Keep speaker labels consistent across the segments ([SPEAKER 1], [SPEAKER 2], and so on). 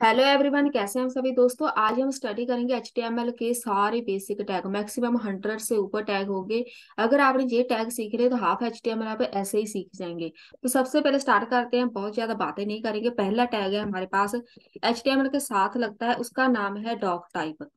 [SPEAKER 1] Hello everyone, कैसे हैं हम सभी दोस्तों। आज हम स्टडी करेंगे एचटीएमएल के सारे बेसिक टैग। मैक्सिमम 100 से ऊपर टैग होंगे। अगर आपने ये टैग सीख लिए तो हाफ एचटीएमएल आप ऐसे ही सीख जाएंगे। तो सबसे पहले स्टार्ट करते हैं, बहुत ज्यादा बातें नहीं करेंगे। पहला टैग है हमारे पास एचटीएमएल के साथ लगता है, उसका नाम है डॉक टाइप।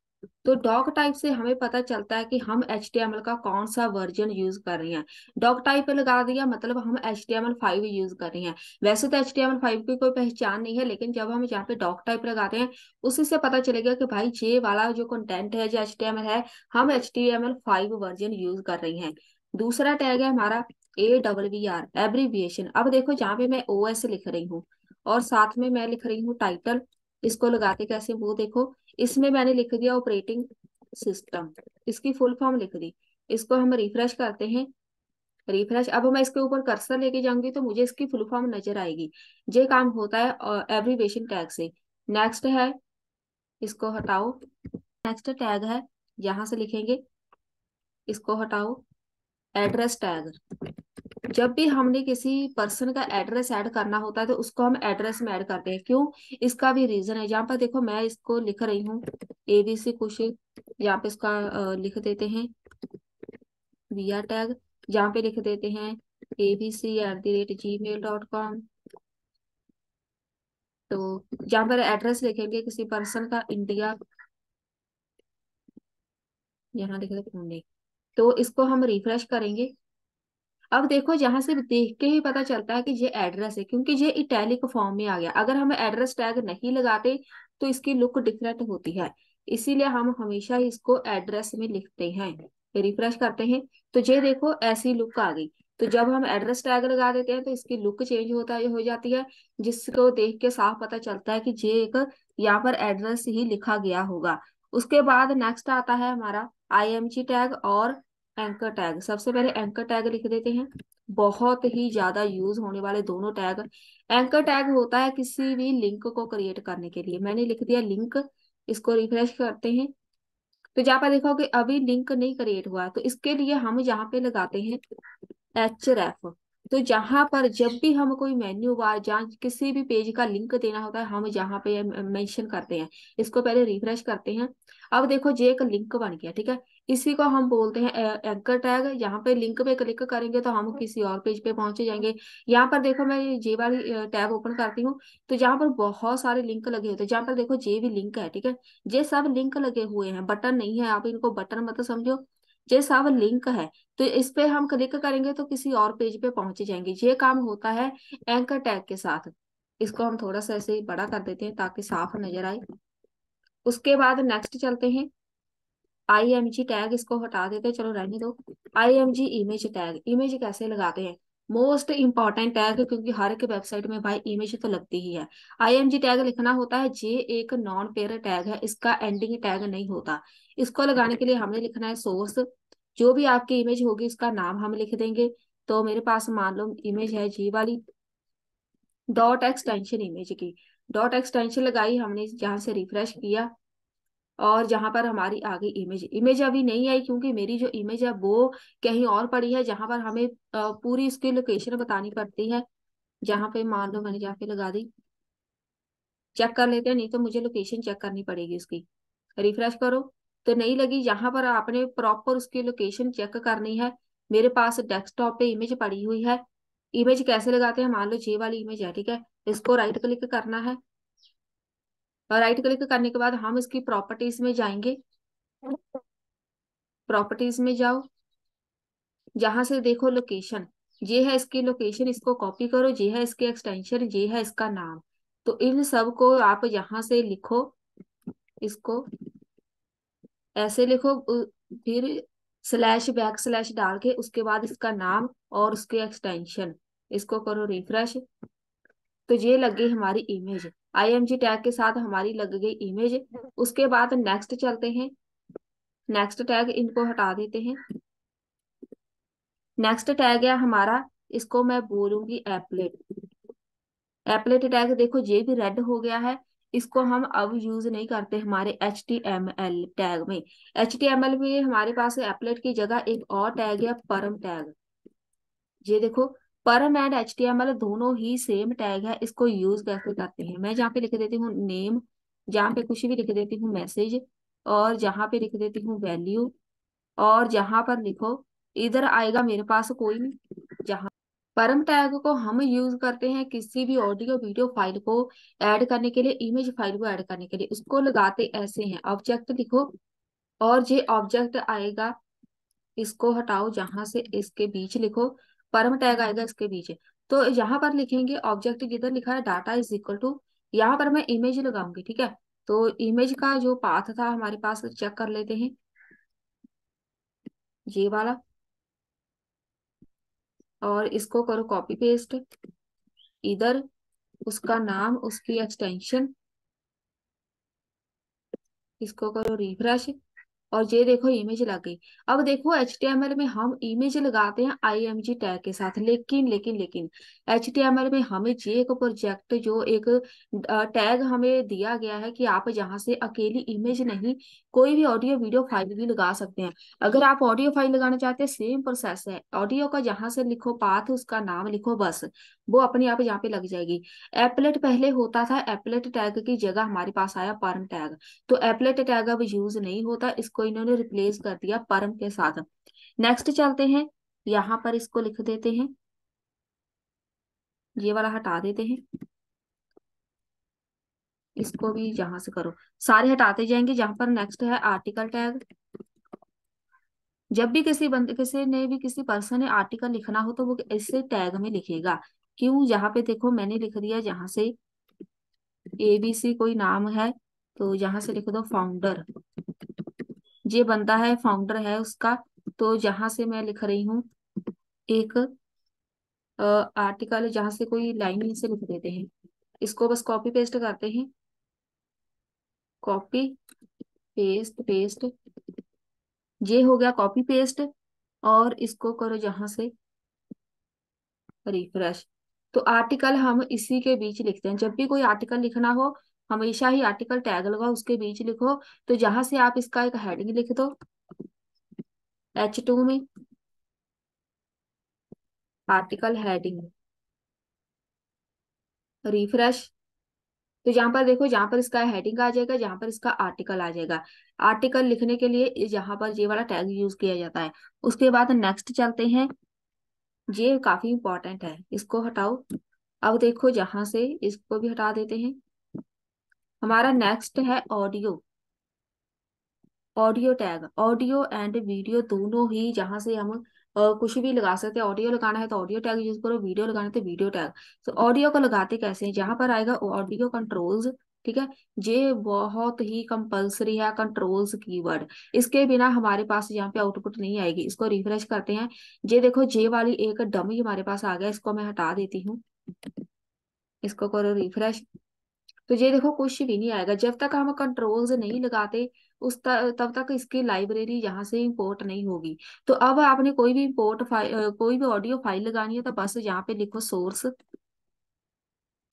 [SPEAKER 1] तो डॉक टाइप से हमें पता चलता है कि हम एचटीएमएल का कौन सा वर्जन यूज कर रहे हैं। डॉक टाइप पे लगा दिया मतलब हम एचटीएमएल 5 यूज कर रहे हैं। वैसे तो HTML5 की कोई पहचान नहीं है, लेकिन जब हम यहाँ पे डॉक टाइप लगाते हैं उसी से पता चलेगा कि भाई ये वाला जो कंटेंट है, जो HTML है, हम HTML5 वर्जन यूज कर रही हैं। दूसरा टैग है हमारा AWR एब्रीविएशन। अब देखो जहाँ पे मैं OS लिख रही हूँ और साथ में मैं लिख रही हूँ टाइटल, इसको लगाते कैसे वो देखो। इसमें मैंने लिख दिया ऑपरेटिंग सिस्टम, इसकी फुल फॉर्म लिख दी। इसको हम रिफ्रेश करते हैं। रिफ्रेश, अब मैं इसके ऊपर कर्सर लेके जाऊंगी तो मुझे इसकी फुल फॉर्म नजर आएगी। ये काम होता है एब्रीविएशन टैग से। नेक्स्ट है, इसको हटाओ। नेक्स्ट टैग है, यहां से लिखेंगे, इसको हटाओ, एड्रेस टैग। जब भी हमने किसी पर्सन का एड्रेस ऐड करना होता है तो उसको हम एड्रेस में ऐड करते हैं। क्यों? इसका भी रीजन है। यहाँ पर देखो मैं इसको लिख रही हूँ ABC कुछ, यहाँ पे इसका लिख देते हैं वीआर टैग। यहाँ पे लिख देते हैं abc@gmail.com। तो जहाँ पर एड्रेस लिखेंगे किसी पर्सन का, इंडिया, यहाँ लिख देते पुणे। तो इसको हम रिफ्रेश करेंगे। अब देखो जहां से देख के ही पता चलता है कि ये एड्रेस है, क्योंकि ये इटैलिक फॉर्म में आ गया। अगर हम एड्रेस टैग नहीं लगाते तो इसकी लुक डिफरेंट होती है, इसीलिए हम हमेशा इसको एड्रेस में लिखते हैं। रिफ्रेश करते हैं तो ये देखो ऐसी लुक आ गई। तो जब हम एड्रेस टैग लगा देते हैं तो इसकी लुक चेंज हो जाती है, जिसको देख के साफ पता चलता है कि ये एक यहाँ पर एड्रेस ही लिखा गया होगा। उसके बाद नेक्स्ट आता है हमारा IMG टैग और एंकर टैग। सबसे पहले एंकर टैग लिख देते हैं, बहुत ही ज्यादा यूज होने वाले दोनों टैग। एंकर टैग होता है किसी भी लिंक को क्रिएट करने के लिए। मैंने लिख दिया लिंक, इसको रिफ्रेश करते हैं तो जहाँ पर देखो कि अभी लिंक नहीं क्रिएट हुआ, तो इसके लिए हम यहाँ पे लगाते हैं HREF। तो जहां पर जब भी हम कोई मेन्यू बार जहाँ किसी भी पेज का लिंक देना होता है हम जहाँ पे मेंशन करते हैं। इसको पहले रिफ्रेश करते हैं। अब देखो ये एक लिंक बन गया, ठीक है। इसी को हम बोलते हैं एंकर टैग। यहाँ पे लिंक पे क्लिक करेंगे तो हम किसी और पेज पे पहुंचे जाएंगे। यहाँ पर देखो मैं ये वाली टैब ओपन करती हूँ तो जहाँ पर बहुत सारे लिंक लगे होते हैं, जहाँ पर देखो ये भी लिंक है, ठीक है। ये सब लिंक लगे हुए हैं, बटन नहीं है। आप इनको बटन मत समझो, ये सब लिंक है। तो इस पे हम क्लिक करेंगे तो किसी और पेज पे पहुंचे जाएंगे। ये काम होता है एंकर टैग के साथ। इसको हम थोड़ा सा ऐसे ही बड़ा कर देते हैं ताकि साफ नजर आए। उसके बाद नेक्स्ट चलते हैं IMG टैग, इसको हटा देते हैं, चलो रहने दो। IMG इमेज टैग, इमेज कैसे लगाते हैं, मोस्ट इंपॉर्टेंट टैग, क्योंकि हर एक वेबसाइट में भाई इमेज तो लगती ही है। IMG टैग लिखना होता है, जे एक नॉन पेयर टैग है, इसका एंडिंग टैग नहीं होता। इसको लगाने के लिए हमने लिखना है सोर्स। जो भी आपकी इमेज होगी उसका नाम हम लिख देंगे। तो मेरे पास मान लो इमेज है जी वाली, डॉट एक्सटेंशन इमेज की। डॉट एक्सटेंशन लगाई हमने, जहां से रिफ्रेश किया और जहां पर हमारी आ गई इमेज। इमेज अभी नहीं आई क्योंकि मेरी जो इमेज है वो कहीं और पड़ी है, जहां पर हमें पूरी इसकी लोकेशन बतानी पड़ती है। जहां पे मान लो मैंने जाके लगा दी, चेक कर लेते हैं, नहीं तो मुझे लोकेशन चेक करनी पड़ेगी उसकी। रिफ्रेश करो तो नहीं लगी। यहाँ पर आपने प्रॉपर उसकी लोकेशन चेक करनी है। मेरे पास डेस्कटॉप पे इमेज पड़ी हुई है। इमेज कैसे लगाते हैं, मान लो ये वाली इमेज है, ठीक है। इसको राइट क्लिक करना है और राइट क्लिक करने के बाद हम इसकी प्रॉपर्टीज में जाएंगे। प्रॉपर्टीज में जाओ, जहां से देखो लोकेशन, ये है इसकी लोकेशन, इसको कॉपी करो। ये है इसकी एक्सटेंशन, ये है इसका नाम। तो इन सब को आप यहाँ से लिखो, इसको ऐसे लिखो। फिर // डाल के उसके बाद इसका नाम और उसकी एक्सटेंशन, इसको करो रिफ्रेश। तो ये लग गई हमारी इमेज, IMG टैग के साथ हमारी लग गई इमेज। उसके बाद नेक्स्ट चलते हैं। नेक्स्ट टैग इनको हटा देते हैं। नेक्स्ट टैग है हमारा, इसको मैं बोलूंगी एप्लेट। एप्लेट टैग देखो ये भी रेड हो गया है। इसको हम अब यूज नहीं करते हमारे HTML टैग में। HTML में हमारे पास एप्लेट की जगह एक और टैग है परम टैग। ये देखो परम एंड HTML दोनों ही सेम टैग है, इसको यूज कैसे करते हैं, मैं जहाँ पे लिख देती हूँ नेम, जहाँ पे कुछ भी लिख देती हूँ मैसेज, और जहाँ पे लिख देती हूँ वैल्यू, और जहां पर लिखो, इधर आएगा मेरे पास कोई नहीं। जहां परम टैग को हम यूज करते हैं किसी भी ऑडियो वीडियो फाइल को ऐड करने के लिए, इमेज फाइल को ऐड करने के लिए, उसको लगाते ऐसे हैं, ऑब्जेक्ट लिखो, और ये ऑब्जेक्ट आएगा, इसको हटाओ, जहां से इसके बीच लिखो, परम टैग आएगा इसके बीच। तो यहाँ पर लिखेंगे ऑब्जेक्ट, जिधर लिखा है डाटा इज इक्वल टू, यहाँ पर मैं इमेज लगाऊंगी, ठीक है। तो इमेज का जो पाथ था हमारे पास, चेक कर लेते हैं, ये वाला, और इसको करो कॉपी पेस्ट इधर, उसका नाम, उसकी एक्सटेंशन, इसको करो रिफ्रेश, और ये देखो इमेज लग गई। अब देखो HTML में हम इमेज लगाते हैं IMG टैग के साथ, लेकिन HTML में हमें ये एक प्रोजेक्ट, जो एक टैग हमें दिया गया है कि आप जहां से अकेली इमेज नहीं, कोई भी ऑडियो वीडियो फाइल भी लगा सकते हैं। अगर आप ऑडियो फाइल लगाना चाहते हैं, सेम प्रोसेस है, ऑडियो का जहां से लिखो पाथ, उसका नाम लिखो, बस वो अपने आप यहाँ पे लग जाएगी। एप्लेट पहले होता था, एप्लेट टैग की जगह हमारे पास आया परम टैग। तो एप्लेट टैग अब यूज नहीं होता, इसको इन्होंने रिप्लेस कर दिया परम के साथ। नेक्स्ट चलते हैं, यहाँ पर इसको लिख देते हैं, ये वाला हटा देते हैं, इसको भी जहां से करो, सारे हटाते जाएंगे। जहां पर नेक्स्ट है आर्टिकल टैग, जब भी किसी बंदे, किसी ने भी, किसी पर्सन ने आर्टिकल लिखना हो तो वो इससे टैग में लिखेगा। क्यों, यहाँ पे देखो मैंने लिख दिया, जहां से ABC कोई नाम है, तो यहाँ से लिख दो फाउंडर, ये बंदा है, फाउंडर है उसका। तो जहां से मैं लिख रही हूँ एक आर्टिकल, जहां से कोई लाइन से लिख देते हैं, इसको बस कॉपी पेस्ट करते हैं, कॉपी पेस्ट पेस्ट, ये हो गया कॉपी पेस्ट, और इसको करो जहां से रिफ्रेश। तो आर्टिकल हम इसी के बीच लिखते हैं, जब भी कोई आर्टिकल लिखना हो, हमेशा ही आर्टिकल टैग लगाओ, उसके बीच लिखो। तो जहां से आप इसका एक हेडिंग लिख दो, H2 में आर्टिकल हेडिंग, रिफ्रेश। तो जहां पर देखो, जहां पर इसका हेडिंग आ जाएगा, जहां पर इसका आर्टिकल आ जाएगा। आर्टिकल लिखने के लिए जहां पर ये वाला टैग यूज किया जाता है। उसके बाद नेक्स्ट चलते हैं, ये काफी इंपॉर्टेंट है, इसको हटाओ। अब देखो, जहां से इसको भी हटा देते हैं, हमारा नेक्स्ट है audio, audio tag, audio and video दोनों ही, जहां से हम कुछ भी लगा सकते हैं। ऑडियो लगाना है तो ऑडियो टैग यूज करो, वीडियो लगाना है तो वीडियो टैग। तो ऑडियो को लगाते कैसे हैं, जहां पर आएगा ऑडियो कंट्रोल्स, ठीक है। ये बहुत ही कंपलसरी है, कंट्रोल्स कीवर्ड, इसके बिना हमारे पास यहाँ पे आउटपुट नहीं आएगी। इसको रिफ्रेश करते हैं, ये देखो जे वाली एक डमी हमारे पास आ गया, इसको मैं हटा देती हूँ, इसको करो रिफ्रेश। तो ये देखो कुछ भी नहीं आएगा, जब तक हम कंट्रोल्स नहीं लगाते, तब तक इसकी लाइब्रेरी यहाँ से इंपोर्ट नहीं होगी। तो अब आपने कोई भी इंपोर्ट फाइल, कोई भी ऑडियो फाइल लगानी है, तो बस यहाँ पे लिखो सोर्स,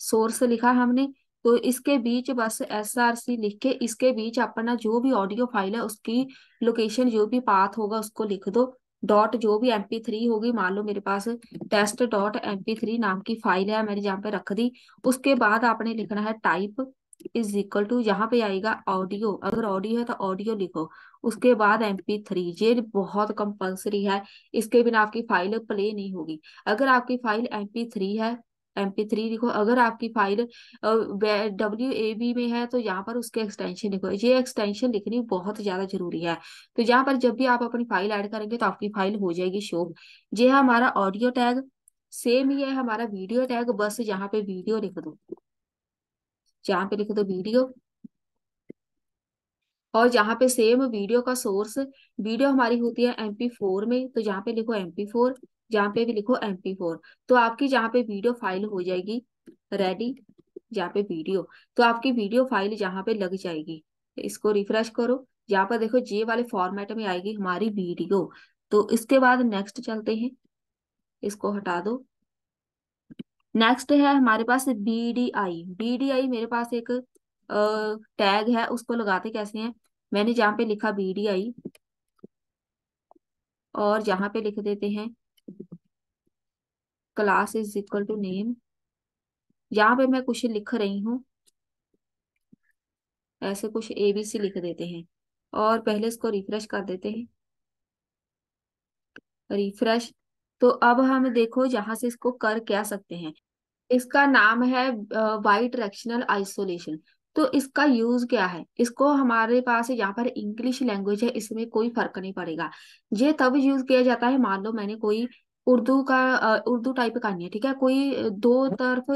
[SPEAKER 1] सोर्स लिखा हमने, तो इसके बीच बस SRC लिख के, इसके बीच अपना जो भी ऑडियो फाइल है उसकी लोकेशन, जो भी पाथ होगा उसको लिख दो, डॉट जो भी MP3 होगी, मान लो मेरे पास test.mp3 नाम की फाइल है, मैंने जहाँ पे रख दी। उसके बाद आपने लिखना है टाइप इज इक्वल टू, जहाँ पे आएगा ऑडियो, अगर ऑडियो है तो ऑडियो लिखो, उसके बाद MP3, ये बहुत कंपलसरी है, इसके बिना आपकी फाइल प्ले नहीं होगी। अगर आपकी फाइल MP3 है, MP3 लिखो। अगर आपकी फाइल WAV में है, तो यहाँ पर उसके एक्सटेंशन लिखो, ये एक्सटेंशन लिखनी बहुत ज्यादा जरूरी है। तो यहाँ पर जब भी आप अपनी फाइल ऐड करेंगे तो आपकी फाइल हो जाएगी शो। ये है हमारा ऑडियो टैग, सेम ही है हमारा वीडियो टैग, बस यहाँ पे वीडियो लिख दो, जहाँ पे लिख दो वीडियो, और जहाँ पे सेम वीडियो का सोर्स, वीडियो हमारी होती है MP4 में, तो जहाँ पे लिखो MP4, जहाँ पे भी लिखो MP4। तो आपकी जहाँ पे वीडियो फाइल हो जाएगी रेडी, जहाँ पे वीडियो, तो आपकी वीडियो फाइल जहाँ पे लग जाएगी। इसको रिफ्रेश करो, यहाँ पर देखो जे वाले फॉर्मेट में आएगी हमारी वीडियो। तो इसके बाद नेक्स्ट चलते हैं, इसको हटा दो। नेक्स्ट है हमारे पास BDI, BDI मेरे पास एक टैग है, उसको लगाते कैसे हैं, मैंने जहाँ पे लिखा BDI, और जहाँ पे लिख देते हैं class is equal to name, यहाँ पे मैं कुछ लिख रही हूँ, ऐसे कुछ ABC लिख देते हैं और पहले इसको रिफ्रेश कर देते हैं। रिफ्रेश। तो अब हम देखो जहां से इसको कर क्या सकते हैं। इसका नाम है बाई डायरेक्शनल आइसोलेशन। तो इसका यूज क्या है, इसको हमारे पास यहाँ पर इंग्लिश लैंग्वेज है, इसमें कोई फर्क नहीं पड़ेगा। ये तब यूज किया जाता है, मान लो मैंने कोई उर्दू का उर्दू टाइप करनी है, ठीक है, कोई दो तरफ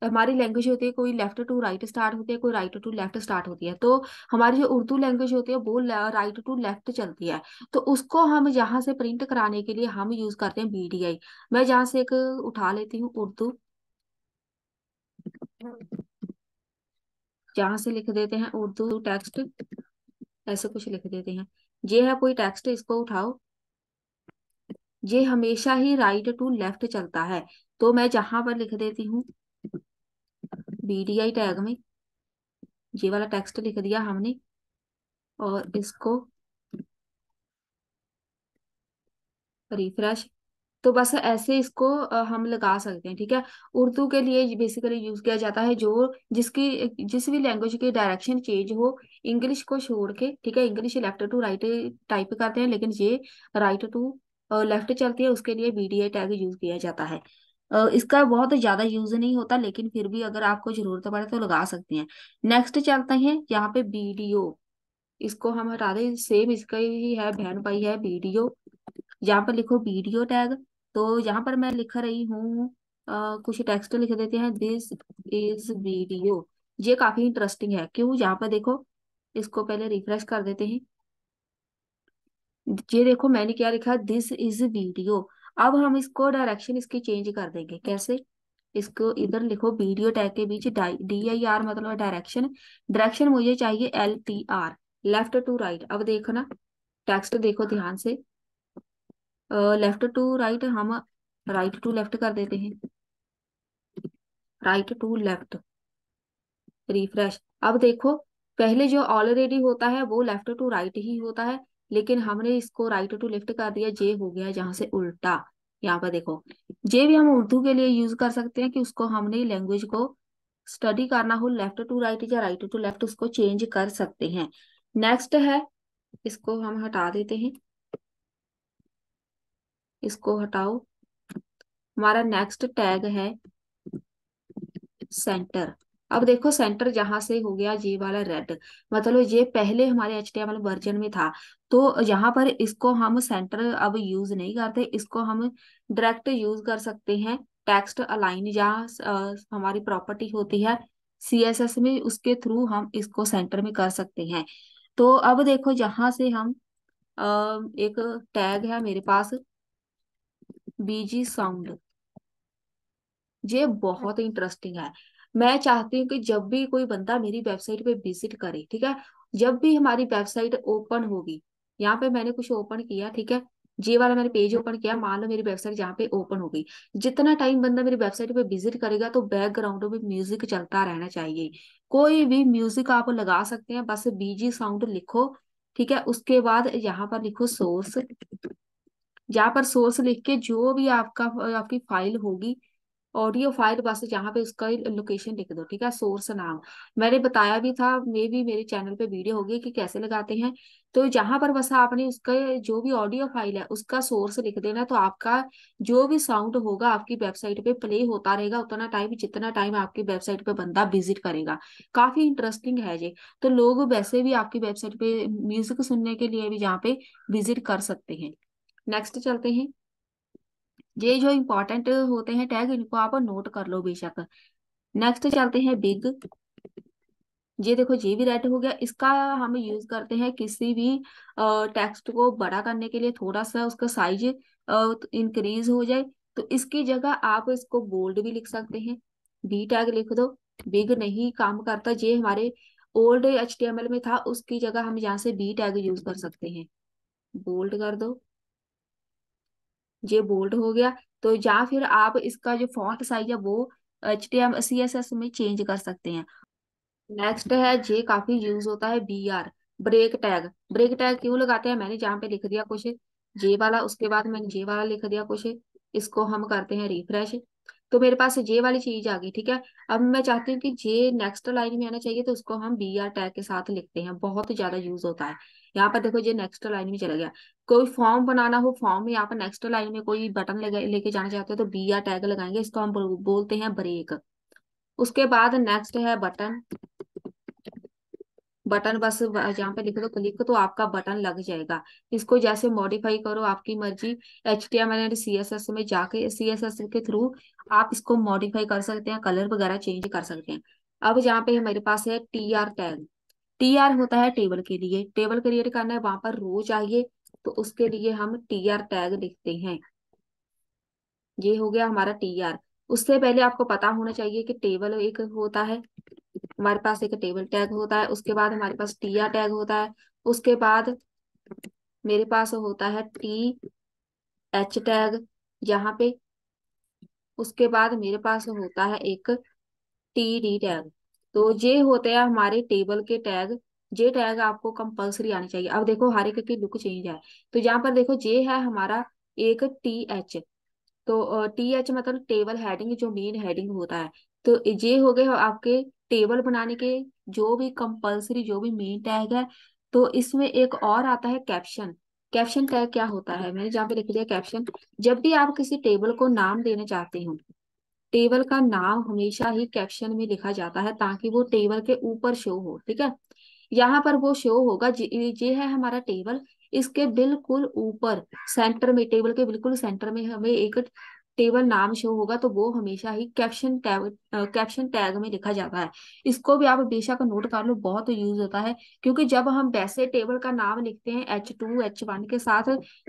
[SPEAKER 1] हमारी लैंग्वेज होती है, कोई लेफ्ट टू राइट स्टार्ट होती है, कोई राइट टू लेफ्ट स्टार्ट होती है। तो हमारी जो उर्दू लैंग्वेज होती है वो राइट टू लेफ्ट चलती है। तो उसको हम जहाँ से प्रिंट कराने के लिए हम यूज करते हैं BDI। मैं जहाँ से एक उठा लेती हूँ उर्दू, जहां से लिख देते हैं उर्दू टेक्स्ट, ऐसे कुछ लिख देते हैं। ये है कोई टेक्स्ट, इसको उठाओ। ये हमेशा ही राइट टू लेफ्ट चलता है। तो मैं जहां पर लिख देती हूँ BDI टैग में, ये वाला टेक्स्ट लिख दिया हमने और इसको रिफ्रेश। तो बस ऐसे इसको हम लगा सकते हैं, ठीक है। उर्दू के लिए बेसिकली यूज किया जाता है जो जिसकी जिस भी लैंग्वेज की डायरेक्शन चेंज हो, इंग्लिश को छोड़ के, ठीक है। English left to right type करते हैं, लेकिन ये राइट टू लेफ्ट चलती है, उसके लिए BDI टैग यूज किया जाता है। इसका बहुत ज्यादा यूज नहीं होता, लेकिन फिर भी अगर आपको जरूरत पड़े तो लगा सकते हैं। नेक्स्ट चलते हैं यहाँ पे वीडियो, इसको हम हटा दें, सेम इसका ही है, बहन भाई है वीडियो। यहाँ पर लिखो वीडियो टैग। तो यहाँ पर मैं लिख रही हूँ कुछ टेक्स्ट लिख देते हैं, दिस इज वीडियो। ये काफी इंटरेस्टिंग है, क्यों, यहाँ पर देखो, इसको पहले रिफ्रेश कर देते हैं। ये देखो मैंने क्या लिखा, दिस इज वीडियो। अब हम इसको डायरेक्शन इसकी चेंज कर देंगे, कैसे, इसको इधर लिखो, वीडियो टैग के बीच DIR मतलब डायरेक्शन। डायरेक्शन मुझे चाहिए LTR, लेफ्ट टू राइट। अब देखो ना, टेक्स्ट देखो ध्यान से, लेफ्ट टू राइट हम राइट टू लेफ्ट कर देते हैं, राइट टू लेफ्ट, रिफ्रेश। अब देखो, पहले जो ऑलरेडी होता है वो लेफ्ट टू राइट ही होता है, लेकिन हमने इसको राइट टू लेफ्ट कर दिया, जे हो गया जहां से उल्टा। यहाँ पर देखो, जे भी हम उर्दू के लिए यूज कर सकते हैं कि उसको हमने लैंग्वेज को स्टडी करना हो, लेफ्ट टू राइट या राइट टू लेफ्ट उसको चेंज कर सकते हैं। नेक्स्ट है, इसको हम हटा देते हैं, इसको हटाओ। हमारा नेक्स्ट टैग है सेंटर। अब देखो सेंटर जहां से हो गया ये वाला रेड, मतलब ये पहले हमारे HTML वर्जन में था। तो यहाँ पर इसको हम सेंटर अब यूज नहीं करते, इसको हम डायरेक्ट यूज कर सकते हैं टेक्स्ट अलाइन, जहाँ हमारी प्रॉपर्टी होती है CSS में, उसके थ्रू हम इसको सेंटर में कर सकते हैं। तो अब देखो जहां से हम एक टैग है मेरे पास, BG साउंड। ये बहुत इंटरेस्टिंग है। मैं चाहती हूँ कि जब भी कोई बंदा मेरी वेबसाइट पे विजिट करे, ठीक है, जब भी हमारी वेबसाइट ओपन होगी, यहाँ पे मैंने कुछ ओपन किया, ठीक है, ये वाला मैंने पेज ओपन किया, मान लो मेरी वेबसाइट जहाँ पे ओपन हो गई, जितना टाइम बंदा मेरी वेबसाइट पे विजिट करेगा तो बैकग्राउंड में म्यूजिक चलता रहना चाहिए। कोई भी म्यूजिक आप लगा सकते हैं, बस BG साउंड लिखो, ठीक है। उसके बाद यहाँ पर लिखो सोर्स, जहाँ पर सोर्स लिख के जो भी आपका आपकी फाइल होगी, ऑडियो फाइल, बस जहाँ पे उसका लोकेशन लिख दो, ठीक है, सोर्स नाम। मैंने बताया भी था, मे भी मेरे चैनल पे वीडियो होगी कि कैसे लगाते हैं। तो जहां पर बस आपने उसका जो भी ऑडियो फाइल है उसका सोर्स लिख देना, तो आपका जो भी साउंड होगा आपकी वेबसाइट पे प्ले होता रहेगा उतना टाइम, जितना टाइम आपकी वेबसाइट पे बंदा विजिट करेगा। काफी इंटरेस्टिंग है ये। तो लोग वैसे भी आपकी वेबसाइट पे म्यूजिक सुनने के लिए भी यहाँ पे विजिट कर सकते हैं। नेक्स्ट चलते हैं, ये जो इंपॉर्टेंट होते हैं टैग, इनको आप नोट कर लो बेशक। नेक्स्ट चलते हैं बिग। ये देखो ये भी रेड हो गया, इसका हम यूज करते हैं किसी भी टेक्स्ट को बड़ा करने के लिए, थोड़ा सा उसका साइज इंक्रीज हो जाए, तो इसकी जगह आप इसको बोल्ड भी लिख सकते हैं, B टैग लिख दो। बिग नहीं काम करता, ये हमारे ओल्ड HTML में था, उसकी जगह हम यहाँ से B टैग यूज कर सकते हैं, बोल्ड कर दो। ये बोल्ड हो गया। तो या फिर आप इसका जो फॉन्ट साइज है वो HTML CSS में चेंज कर सकते हैं। नेक्स्ट है, जे काफी यूज होता है BR, break tag. Break tag क्यों लगाते हैं, मैंने जहाँ पे लिख दिया कुछ जे वाला, उसके बाद मैंने जे वाला लिख दिया कुछ, इसको हम करते हैं रिफ्रेश। तो मेरे पास जे वाली चीज आ गई, ठीक है। अब मैं चाहती हूँ कि जे नेक्स्ट लाइन में आना चाहिए, तो उसको हम बी आर टैग के साथ लिखते हैं, बहुत ज्यादा यूज होता है। यहाँ पर देखो जे नेक्स्ट लाइन में चला गया। कोई फॉर्म बनाना हो, फॉर्म में यहाँ पर नेक्स्ट लाइन में कोई बटन लेके जाना चाहते हो तो बी आर टैग लगाएंगे, इसको हम बोलते हैं ब्रेक। उसके बाद नेक्स्ट है बटन। बटन बस जहाँ पे लिख दो क्लिक, तो आपका बटन लग जाएगा। इसको जैसे मॉडिफाई करो आपकी मर्जी। HTML एंड CSS में जाके CSS के थ्रू आप इसको मॉडिफाई कर सकते हैं, कलर वगैरह चेंज कर सकते हैं। अब जहाँ पे हमारे पास है TR टैग। TR होता है टेबल के लिए, टेबल क्रिएट करना है, वहां पर रो चाहिए, तो उसके लिए हम TR टैग लिखते हैं। ये हो गया हमारा TR। उससे पहले आपको पता होना चाहिए कि टेबल एक होता है, हमारे पास एक टेबल टैग होता है, उसके बाद हमारे पास TR टैग होता है, उसके बाद मेरे पास होता है TH टैग यहाँ पे, उसके बाद मेरे पास होता है एक TD टैग। तो ये होते हैं हमारे टेबल के टैग। जे टैग आपको कंपलसरी आनी चाहिए। अब देखो हर एक की लुक चेंज है। तो यहाँ पर देखो जे है हमारा एक TH। तो TH मतलब टेबल हेडिंग, जो मेन हेडिंग होता है। तो ये हो गए आपके टेबल बनाने के जो भी कंपलसरी, जो भी मेन टैग है। तो इसमें एक और आता है कैप्शन। कैप्शन टैग क्या होता है, मैंने जहाँ पे लिख दिया कैप्शन। जब भी आप किसी टेबल को नाम देना चाहते हो, टेबल का नाम हमेशा ही कैप्शन में लिखा जाता है, ताकि वो टेबल के ऊपर शो हो, ठीक है। यहाँ पर वो शो होगा, ये है हमारा टेबल। इसके बिल्कुल ऊपर सेंटर में, टेबल के बिल्कुल सेंटर में हमें एक टेबल नाम शो होगा, तो वो हमेशा ही कैप्शन टैग में लिखा जाता है। इसको भी आप बेशक नोट कर लो, बहुत यूज होता है। क्योंकि जब हम वैसे टेबल का नाम लिखते हैं H2 H1 के साथ,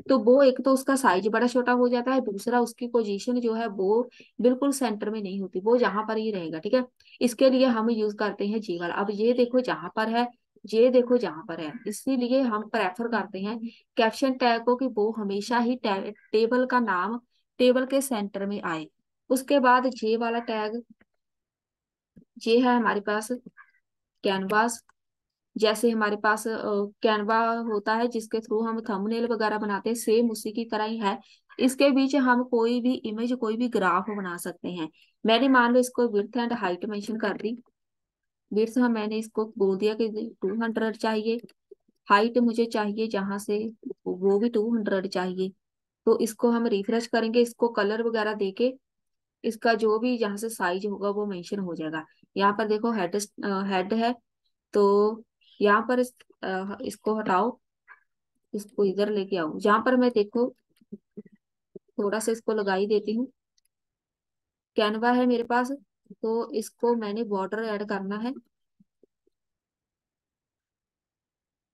[SPEAKER 1] तो वो एक तो उसका साइज बड़ा छोटा हो जाता है, दूसरा उसकी पोजीशन जो है वो बिल्कुल सेंटर में नहीं होती, वो यहाँ पर ही रहेगा, ठीक है। इसके लिए हम यूज करते हैं जी वाला। अब ये देखो जहां पर है, ये देखो जहां पर है, इसीलिए हम प्रेफर करते हैं कैप्शन टैग को, कि वो हमेशा ही टेबल का नाम टेबल के सेंटर में आए। उसके बाद जे वाला टैग, ये है हमारे पास कैनवास। जैसे हमारे पास कैनवा होता है जिसके थ्रू हम थंबनेल वगैरह बनाते हैं, सेम उसी की तरह ही है। इसके बीच हम कोई भी इमेज, कोई भी ग्राफ बना सकते हैं। मैंने मान लो इसको विड्थ एंड हाइट मेंशन कर दी। विड्थ हम मैंने इसको बोल दिया कि 200 चाहिए। हाइट मुझे चाहिए जहां से, वो भी 200 चाहिए। तो इसको हम रिफ्रेश करेंगे, इसको कलर वगैरह देके इसका जो भी जहां से साइज होगा वो मेंशन हो जाएगा। यहाँ पर देखो हेड है, तो यहाँ पर इसको हटाओ, इसको इधर लेके आओ। जहां पर मैं देखो थोड़ा सा इसको लगा ही देती हूँ। कैनवा है मेरे पास, तो इसको मैंने बॉर्डर ऐड करना है,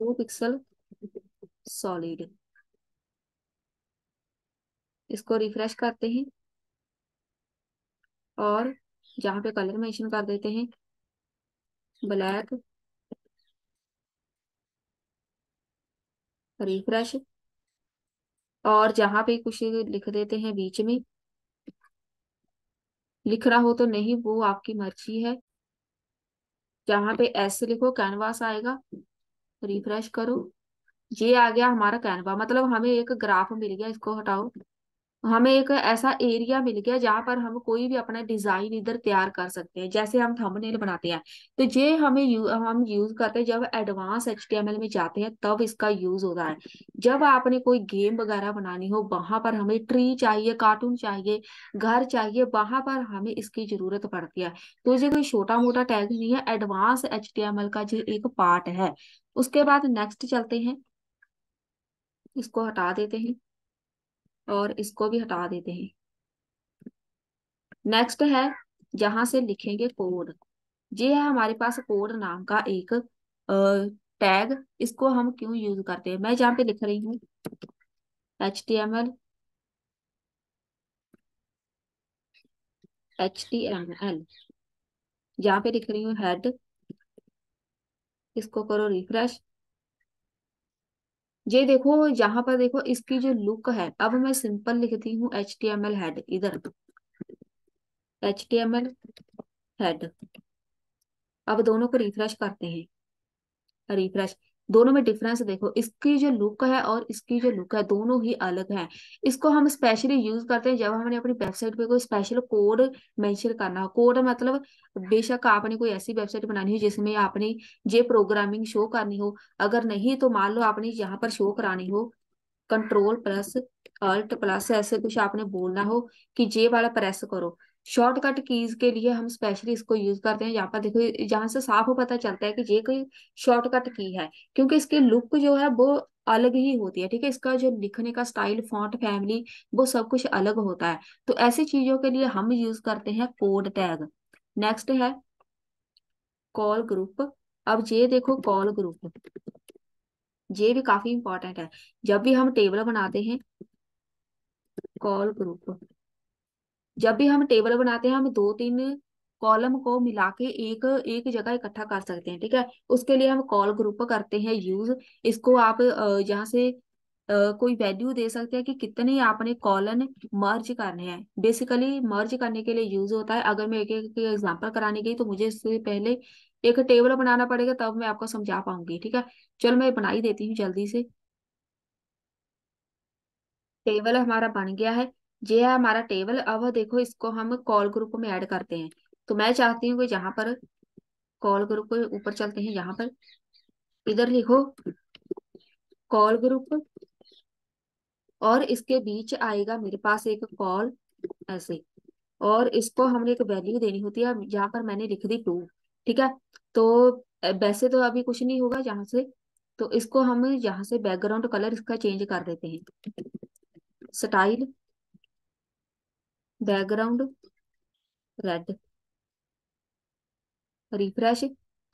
[SPEAKER 1] 2 पिक्सल सॉलिड। इसको रिफ्रेश करते हैं और जहाँ पे कलर मेंशन कर देते हैं ब्लैक, रिफ्रेश। और जहाँ पे कुछ लिख देते हैं बीच में, लिखना हो तो नहीं, वो आपकी मर्जी है। जहाँ पे ऐसे लिखो कैनवास आएगा, रिफ्रेश करो, ये आ गया हमारा कैनवा। मतलब हमें एक ग्राफ मिल गया, इसको हटाओ। हमें एक ऐसा एरिया मिल गया जहां पर हम कोई भी अपना डिजाइन इधर तैयार कर सकते हैं, जैसे हम थंबनेल बनाते हैं। तो ये हम यूज करते हैं जब एडवांस HTML में जाते हैं, तब इसका यूज होता है। जब आपने कोई गेम वगैरह बनानी हो, वहां पर हमें ट्री चाहिए, कार्टून चाहिए, घर चाहिए, वहां पर हमें इसकी जरूरत पड़ती है। तो ये कोई छोटा मोटा टैग नहीं है, एडवांस HTML का ये एक पार्ट है। उसके बाद नेक्स्ट चलते हैं, इसको हटा देते हैं और इसको भी हटा देते हैं। नेक्स्ट है जहां से लिखेंगे कोड। ये है हमारे पास कोड नाम का एक टैग। इसको हम क्यों यूज करते हैं, मैं जहाँ पे लिख रही हूँ HTML, HTML, जहाँ पे लिख रही हूँ हेड, इसको करो रिफ्रेश। ये देखो यहाँ पर देखो इसकी जो लुक है, अब मैं सिंपल लिखती हूँ HTML हेड इधर, HTML हेड। अब दोनों को रिफ्रेश करते हैं, रिफ्रेश। दोनों में डिफरेंस देखो, इसकी जो लुक है और इसकी जो लुक है दोनों ही अलग है। इसको हम स्पेशली यूज करते हैं जब हमने अपनी वेबसाइट पे कोई स्पेशल कोड मेंशन करना हो। कोड मतलब बेशक आपने कोई ऐसी वेबसाइट बनानी हो जिसमें आपने ये प्रोग्रामिंग शो करनी हो, अगर नहीं तो मान लो आपने यहाँ पर शो करानी हो कंट्रोल प्लस अल्ट प्लस ऐसे कुछ आपने बोलना हो कि जे वाला प्रेस करो। शॉर्टकट कीज के लिए हम स्पेशली इसको यूज करते हैं। यहाँ पर देखो, जहां से साफ पता चलता है कि ये कोई शॉर्टकट की है, क्योंकि इसकी लुक जो है वो अलग ही होती है। ठीक है, इसका जो लिखने का स्टाइल, फॉन्ट फैमिली, वो सब कुछ अलग होता है। तो ऐसी चीजों के लिए हम यूज करते हैं कोड टैग। नेक्स्ट है कॉल ग्रुप। अब ये देखो कॉल ग्रुप, ये भी काफी इंपॉर्टेंट है। जब भी हम टेबल बनाते हैं, कॉल ग्रुप, जब भी हम टेबल बनाते हैं हम दो तीन कॉलम को मिला के एक एक जगह इकट्ठा कर सकते हैं। ठीक है, उसके लिए हम कॉल ग्रुप करते हैं यूज। इसको आप यहाँ से कोई वैल्यू दे सकते हैं कि कितने आपने कॉलन मर्ज करने हैं। बेसिकली मर्ज करने के लिए यूज होता है। अगर मैं एक एक एग्जांपल कराने गई तो मुझे इससे पहले एक टेबल बनाना पड़ेगा, तब मैं आपको समझा पाऊंगी। ठीक है, चलो मैं बना ही देती हूँ जल्दी से। टेबल हमारा बन गया है। ये है हमारा टेबल। अब देखो इसको हम कॉल ग्रुप में ऐड करते हैं। तो मैं चाहती हूँ कि जहां पर कॉल ग्रुप के ऊपर चलते हैं, यहाँ पर इधर लिखो कॉल ग्रुप, और इसके बीच आएगा मेरे पास एक कॉल ऐसे, और इसको हमने एक वैल्यू देनी होती है। जहां पर मैंने लिख दी 2। ठीक है, तो वैसे तो अभी कुछ नहीं होगा जहां से, तो इसको हम यहाँ से बैकग्राउंड कलर इसका चेंज कर देते हैं। Style background red, refresh.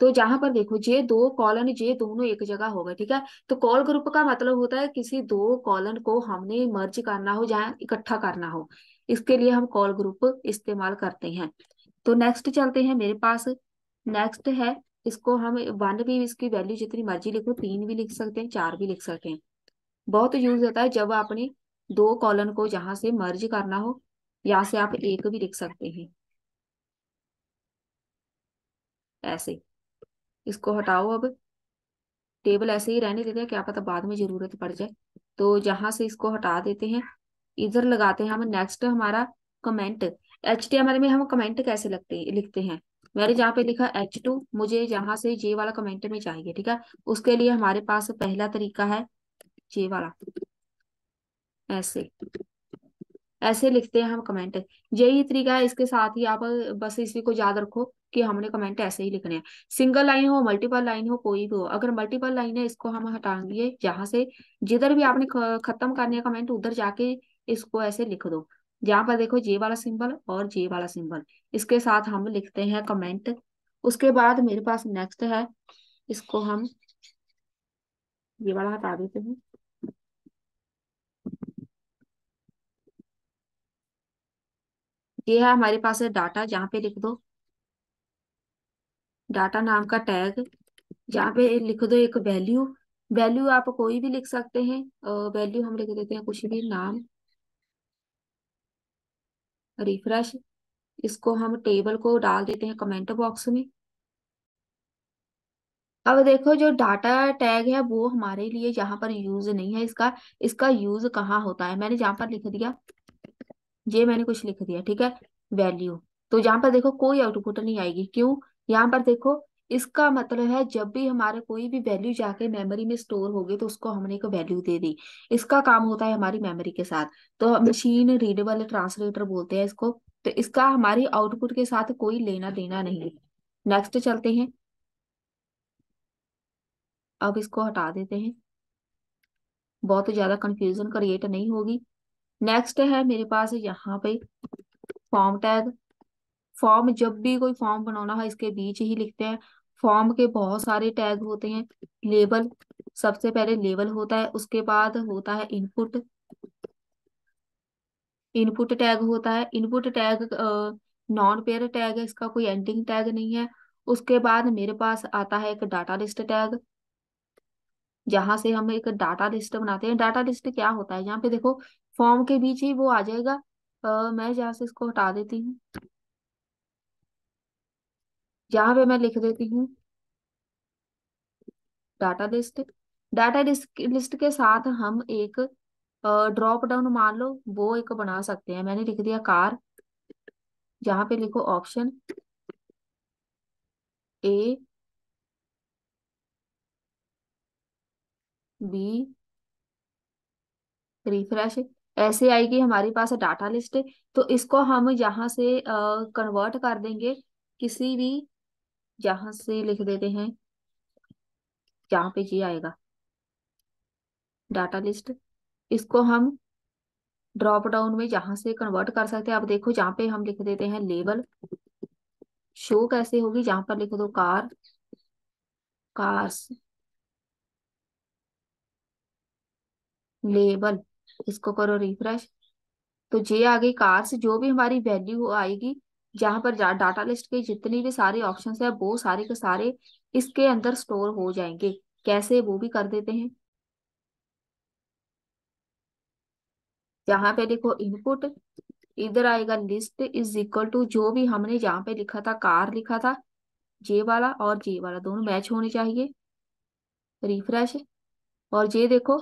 [SPEAKER 1] तो जहां पर देखो ये दो कॉलन, ये दोनों एक जगह हो गए। ठीक है, तो कॉल ग्रुप का मतलब होता है किसी दो कॉलन को हमने मर्ज करना हो, जहाँ इकट्ठा करना हो, इसके लिए हम कॉल ग्रुप इस्तेमाल करते हैं। तो नेक्स्ट चलते हैं मेरे पास। नेक्स्ट है, इसको हम वन भी, इसकी वैल्यू जितनी मर्जी लिखो, 3 भी लिख सकते हैं, 4 भी लिख सकते हैं। बहुत यूज होता है जब आपने दो कॉलन को जहां से मर्ज करना हो, यहाँ से आप एक भी लिख सकते हैं ऐसे। इसको हटाओ अब, टेबल ऐसे ही रहने देते हैं, क्या पता बाद में जरूरत पड़ जाए। तो जहां से इसको हटा देते हैं, इधर लगाते हैं हम नेक्स्ट हमारा कमेंट। HTML में हम कमेंट कैसे लिखते हैं। मैंने जहाँ पे लिखा H2, मुझे जहां से जे वाला कमेंट में चाहिए। ठीक है, उसके लिए हमारे पास पहला तरीका है जे वाला, ऐसे ऐसे लिखते हैं हम कमेंट। यही तरीका है, इसके साथ ही आप बस इसी को याद रखो कि हमने कमेंट ऐसे ही लिखने हैं। सिंगल लाइन हो, मल्टीपल लाइन हो, कोई भी हो। अगर मल्टीपल लाइन है, इसको हम हटाएंगे जहां से, जिधर भी आपने खत्म करने है कमेंट, उधर जाके इसको ऐसे लिख दो। जहां पर देखो जे वाला सिंबल और जे वाला सिंबल, इसके साथ हम लिखते हैं कमेंट। उसके बाद मेरे पास नेक्स्ट है, इसको हम ये वाला हटा देते हैं। ये है हमारे पास है डाटा, जहाँ पे लिख दो डाटा नाम का टैग। जहाँ पे लिख दो एक वैल्यू। वैल्यू आप कोई भी लिख सकते हैं। वैल्यू हम लिख देते हैं कुछ भी, नाम, रिफ्रेश। इसको हम टेबल को डाल देते हैं कमेंट बॉक्स में। अब देखो जो डाटा टैग है वो हमारे लिए यहाँ पर यूज नहीं है। इसका इसका यूज कहाँ होता है, मैंने जहाँ पर लिख दिया, ये मैंने कुछ लिख दिया। ठीक है, वैल्यू। तो यहाँ पर देखो कोई आउटपुट नहीं आएगी, क्यों। यहाँ पर देखो, इसका मतलब है जब भी हमारे कोई भी वैल्यू जाके मेमोरी में स्टोर होगी तो उसको हमने एक वैल्यू दे दी। इसका काम होता है हमारी मेमोरी के साथ। तो मशीन रीडेबल ट्रांसलेटर बोलते हैं इसको। तो इसका हमारी आउटपुट के साथ कोई लेना देना नहीं है। नेक्स्ट चलते हैं, अब इसको हटा देते हैं, बहुत ज्यादा कंफ्यूजन क्रिएट नहीं होगी। नेक्स्ट है मेरे पास यहाँ पे फॉर्म टैग। फॉर्म, जब भी कोई फॉर्म बनाना है इसके बीच ही लिखते हैं। फॉर्म के बहुत सारे टैग होते हैं। लेबल, सबसे पहले लेबल होता है, उसके बाद होता है इनपुट। इनपुट टैग होता है। Input tag non pair tag है, इसका कोई एंडिंग टैग नहीं है। उसके बाद मेरे पास आता है एक डाटा लिस्ट टैग, जहां से हम एक डाटा लिस्ट बनाते हैं। डाटा लिस्ट क्या होता है, यहाँ पे देखो फॉर्म के बीच ही वो आ जाएगा। मैं जहाँ से इसको हटा देती हूँ, यहाँ पे मैं लिख देती हूँ data list, data list list के साथ हम एक ड्रॉप डाउन मान लो वो एक बना सकते हैं। मैंने लिख दिया कार, जहां पे लिखो ऑप्शन ए, बी, रिफ्रेश। ऐसे आएगी हमारे पास डाटा लिस्ट। तो इसको हम यहाँ से कन्वर्ट कर देंगे किसी भी, जहां से लिख देते हैं, जहाँ पे जी आएगा डाटा लिस्ट, इसको हम ड्रॉप डाउन में जहां से कन्वर्ट कर सकते हैं। अब देखो जहाँ पे हम लिख देते हैं लेबल, शो कैसे होगी, जहां पर लिख दो कार, कार्स, लेबल, इसको करो रिफ्रेश। तो जे आ गई कार्स, जो भी हमारी वैल्यू आएगी, जहां पर डाटा लिस्ट के जितने भी सारे ऑप्शंस है वो सारे के सारे इसके अंदर स्टोर हो जाएंगे। कैसे, वो भी कर देते हैं। जहां पे देखो इनपुट, इधर आएगा लिस्ट इज इक्वल टू जो भी हमने जहाँ पे लिखा था कार लिखा था, जे वाला और जे वाला दोनों मैच होने चाहिए, रिफ्रेश। और जे देखो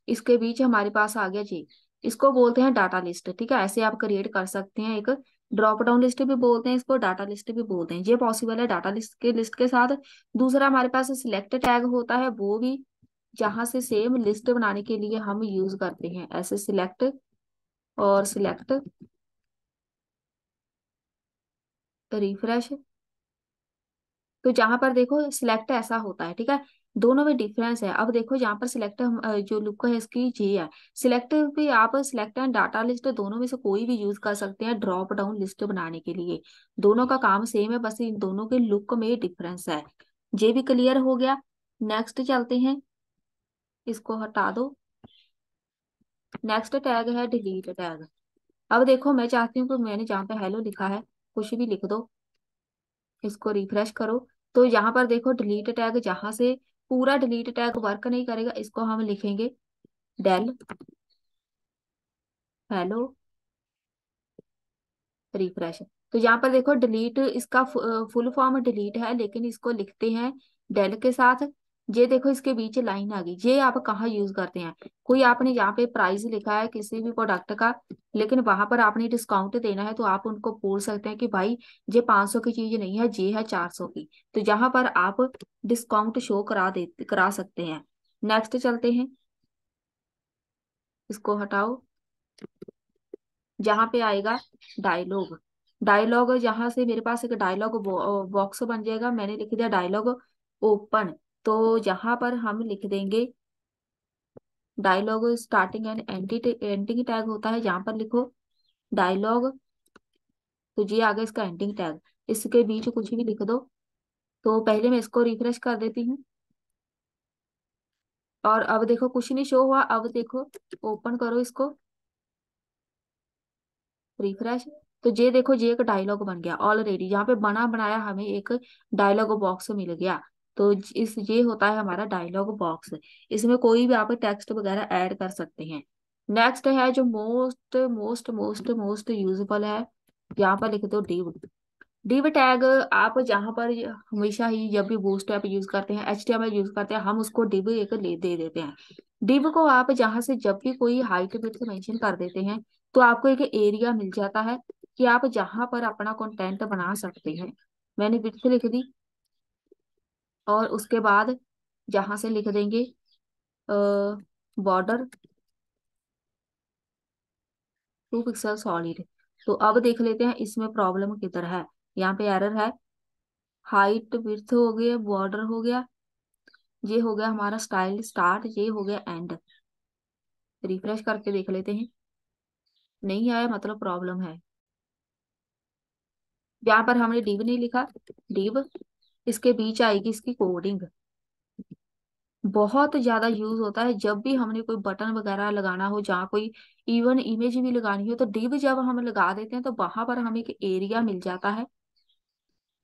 [SPEAKER 1] इसके बीच हमारे पास आ गया जे, इसको बोलते हैं डाटा लिस्ट। ठीक है, ऐसे आप क्रिएट कर सकते हैं। एक ड्रॉप डाउन लिस्ट भी बोलते हैं इसको, डाटा लिस्ट भी बोलते हैं। ये पॉसिबल है डाटा लिस्ट के साथ। दूसरा हमारे पास सिलेक्ट टैग होता है, वो भी जहां से सेम लिस्ट बनाने के लिए हम यूज करते हैं, ऐसे सिलेक्ट और सिलेक्ट, रिफ्रेश। तो जहां पर देखो सिलेक्ट ऐसा होता है, ठीक है, दोनों में डिफरेंस है। अब देखो जहां पर सिलेक्ट जो लुक है इसकी जी है, सिलेक्ट भी आप सिलेक्ट एंड डाटा लिस्ट दोनों में से कोई भी यूज कर सकते हैं ड्रॉप डाउन लिस्ट बनाने के लिए। दोनों का काम सेम है, बस इन दोनों के लुक में डिफरेंस है। ये भी क्लियर हो गया। नेक्स्ट चलते हैं, इसको हटा दो। नेक्स्ट टैग है डिलीट टैग। अब देखो मैं चाहती हूँ कि मैंने जहाँ पे हेलो लिखा है कुछ भी लिख दो, इसको रिफ्रेश करो। तो यहाँ पर देखो डिलीट टैग, जहां से पूरा डिलीट टैग वर्क नहीं करेगा, इसको हम लिखेंगे डेल हेलो, रिफ्रेश। तो यहाँ पर देखो डिलीट, इसका फुल फॉर्म डिलीट है, लेकिन इसको लिखते हैं डेल के साथ। ये देखो इसके बीच लाइन आ गई। ये आप कहाँ यूज करते हैं, कोई आपने यहाँ पे प्राइस लिखा है किसी भी प्रोडक्ट का, लेकिन वहां पर आपने डिस्काउंट देना है, तो आप उनको बोल सकते हैं कि भाई ये 500 की चीज नहीं है, ये है 400 की। तो यहाँ पर आप डिस्काउंट शो करा सकते हैं। नेक्स्ट चलते हैं, इसको हटाओ। जहां पे आएगा डायलॉग, डायलॉग जहां से मेरे पास एक डायलॉग बॉक्स बन जाएगा, मैंने लिख दिया डायलॉग ओपन। तो जहां पर हम लिख देंगे dialogue starting and ending tag होता है, जहां पर लिखो डायलॉग, तो ये आ गया इसका एंडिंग टैग। इसके बीच कुछ भी लिख दो। तो पहले मैं इसको रिफ्रेश कर देती हूँ, और अब देखो कुछ नहीं शो हुआ। अब देखो ओपन करो इसको, रिफ्रेश। तो ये देखो ये एक डायलॉग बन गया ऑलरेडी, यहाँ पे बना बनाया हमें एक डायलॉग बॉक्स मिल गया। तो इस ये होता है हमारा डायलॉग बॉक्स। इसमें कोई भी आप टेक्स्ट वगैरह ऐड कर सकते हैं। नेक्स्ट है जो most most most most useful है, यहाँ पर लिख दो डिव। डिव टैग, आप जहां पर हमेशा ही जब भी बूटस्ट्रैप यूज करते हैं, HTML यूज करते हैं, हम उसको डिव एक ले दे देते हैं। डिव को आप जहां से जब भी कोई हाइट विड्थ मेंशन कर देते हैं, तो आपको एक एरिया मिल जाता है कि आप जहां पर अपना कंटेंट बना सकते हैं। मैंने विड्थ लिख दी, और उसके बाद जहां से लिख देंगे बॉर्डर 2 पिक्सल सॉलिड। तो अब देख लेते हैं इसमें प्रॉब्लम किधर है। यहाँ पे एरर है, हाइट विड्थ हो गया, बॉर्डर हो गया, ये हो गया हमारा स्टाइल स्टार्ट, ये हो गया एंड। रिफ्रेश करके देख लेते हैं, नहीं आया मतलब प्रॉब्लम है। यहाँ पर हमने डिव नहीं लिखा, डिव, इसके बीच आएगी इसकी कोडिंग। बहुत ज्यादा यूज होता है जब भी हमने कोई बटन वगैरह लगाना हो, जहाँ कोई इवन इमेज भी लगानी हो, तो डिव जब हम लगा देते हैं तो वहां पर हमें एक एरिया मिल जाता है।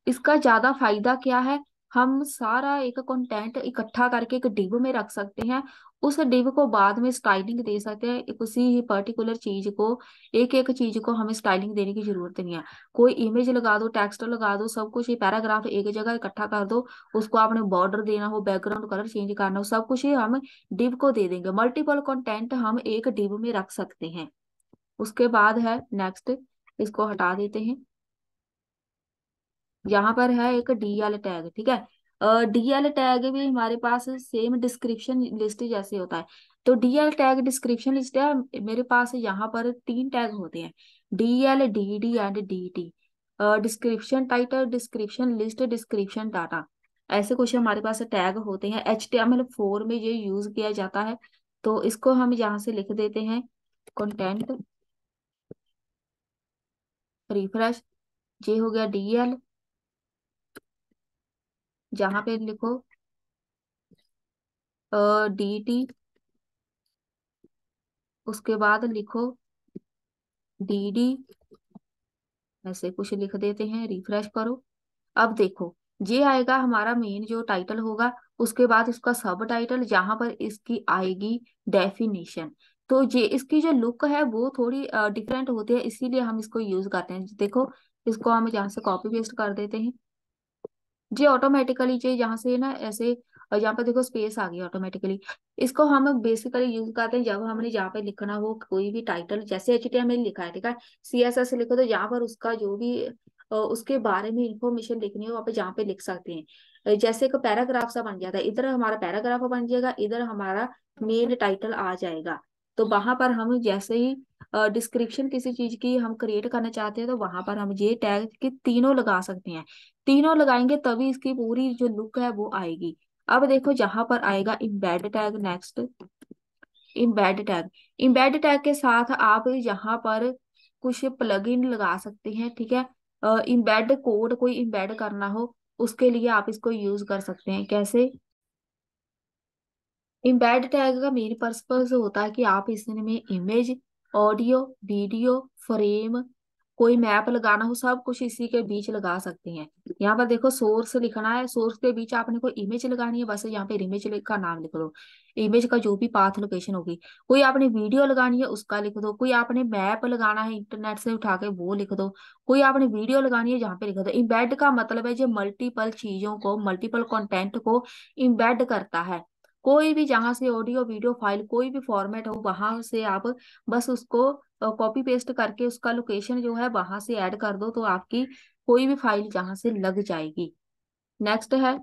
[SPEAKER 1] इसका ज्यादा फायदा क्या है, हम सारा एक कंटेंट इकट्ठा करके एक डिब में रख सकते हैं। उस डिब को बाद में स्टाइलिंग दे सकते हैं, एक उसी ही पर्टिकुलर चीज को, एक एक चीज को हमें स्टाइलिंग देने की जरूरत नहीं है। कोई इमेज लगा दो, टेक्स्ट लगा दो, सब कुछ, ये पैराग्राफ एक जगह इकट्ठा कर दो, उसको आपने बॉर्डर देना हो, बैकग्राउंड कलर चेंज करना हो, सब कुछ ही हम डिव को दे देंगे। मल्टीपल कंटेंट हम एक डिव में रख सकते हैं। उसके बाद है नेक्स्ट, इसको हटा देते हैं। यहाँ पर है एक डीएल टैग, ठीक है। डीएल टैग भी हमारे पास सेम डिस्क्रिप्शन लिस्ट जैसे होता है। तो डीएल टैग डिस्क्रिप्शन लिस्ट है मेरे पास। यहाँ पर तीन टैग होते हैं, DL, DD and DT. Description title, description list, description data, ऐसे कुछ हमारे पास टैग होते हैं। HTML4 में ये यूज किया जाता है। तो इसको हम यहाँ से लिख देते हैं कंटेंट, रिफ्रेश, ये हो गया डीएल। जहाँ पे लिखो DT, उसके बाद लिखो DD, ऐसे कुछ लिख देते हैं, रिफ्रेश करो। अब देखो, ये आएगा हमारा मेन जो टाइटल होगा, उसके बाद उसका सब टाइटल, जहां पर इसकी आएगी डेफिनेशन। तो ये इसकी जो लुक है वो थोड़ी डिफरेंट होती है, इसीलिए हम इसको यूज करते हैं। देखो, इसको हम यहाँ से कॉपी पेस्ट कर देते हैं। जी ऑटोमेटिकली जी यहाँ से ना ऐसे, यहाँ पे देखो स्पेस आ गई ऑटोमेटिकली। इसको हम बेसिकली यूज करते हैं जब हमने जहाँ पे लिखना हो कोई भी टाइटल, जैसे HTML लिखा है, ठीक है, CSS लिखो, तो यहाँ पर उसका जो भी उसके बारे में इंफॉर्मेशन लिखनी हो वहाँ पे जहाँ पे लिख सकते हैं। जैसे एक पैराग्राफ सा बन जाता है, इधर हमारा पैराग्राफ बन जाएगा, इधर हमारा मेन टाइटल आ जाएगा। तो वहां पर हम जैसे ही डिस्क्रिप्शन किसी चीज की हम क्रिएट करना चाहते हैं, तो वहां पर हम ये टैग के तीनों लगा सकते हैं। तीनों लगाएंगे तभी इसकी पूरी जो लुक है वो आएगी। अब देखो जहां पर आएगा embed tag, next embed tag. Embed tag के साथ आप यहाँ पर कुछ प्लगइन लगा सकते हैं, ठीक है। इम्बेड कोड कोई इम्बेड करना हो, उसके लिए आप इसको यूज कर सकते हैं। कैसे? इम्बेड टैग का मेन पर्पस होता है कि आप इसमें इमेज, ऑडियो, वीडियो, फ्रेम, कोई मैप लगाना हो, सब कुछ इसी के बीच लगा सकते हैं। यहाँ पर देखो सोर्स लिखना है, सोर्स के बीच आपने कोई इमेज लगानी है, बस यहाँ पे इमेज का नाम लिख दो, इमेज का जो भी पाथ लोकेशन होगी। कोई आपने वीडियो लगानी है उसका लिख दो, कोई आपने मैप लगाना है इंटरनेट से उठा के वो लिख दो, कोई आपने वीडियो लगानी है जहाँ पे लिख दो। इम्बेड का मतलब है जो मल्टीपल चीजों को, मल्टीपल कंटेंट को इम्बेड करता है। कोई भी जहां से ऑडियो वीडियो फाइल कोई भी फॉर्मेट हो, वहां से आप बस उसको कॉपी पेस्ट करके उसका लोकेशन जो है वहां से ऐड कर दो, तो आपकी कोई भी फाइल जहां से लग जाएगी। नेक्स्ट है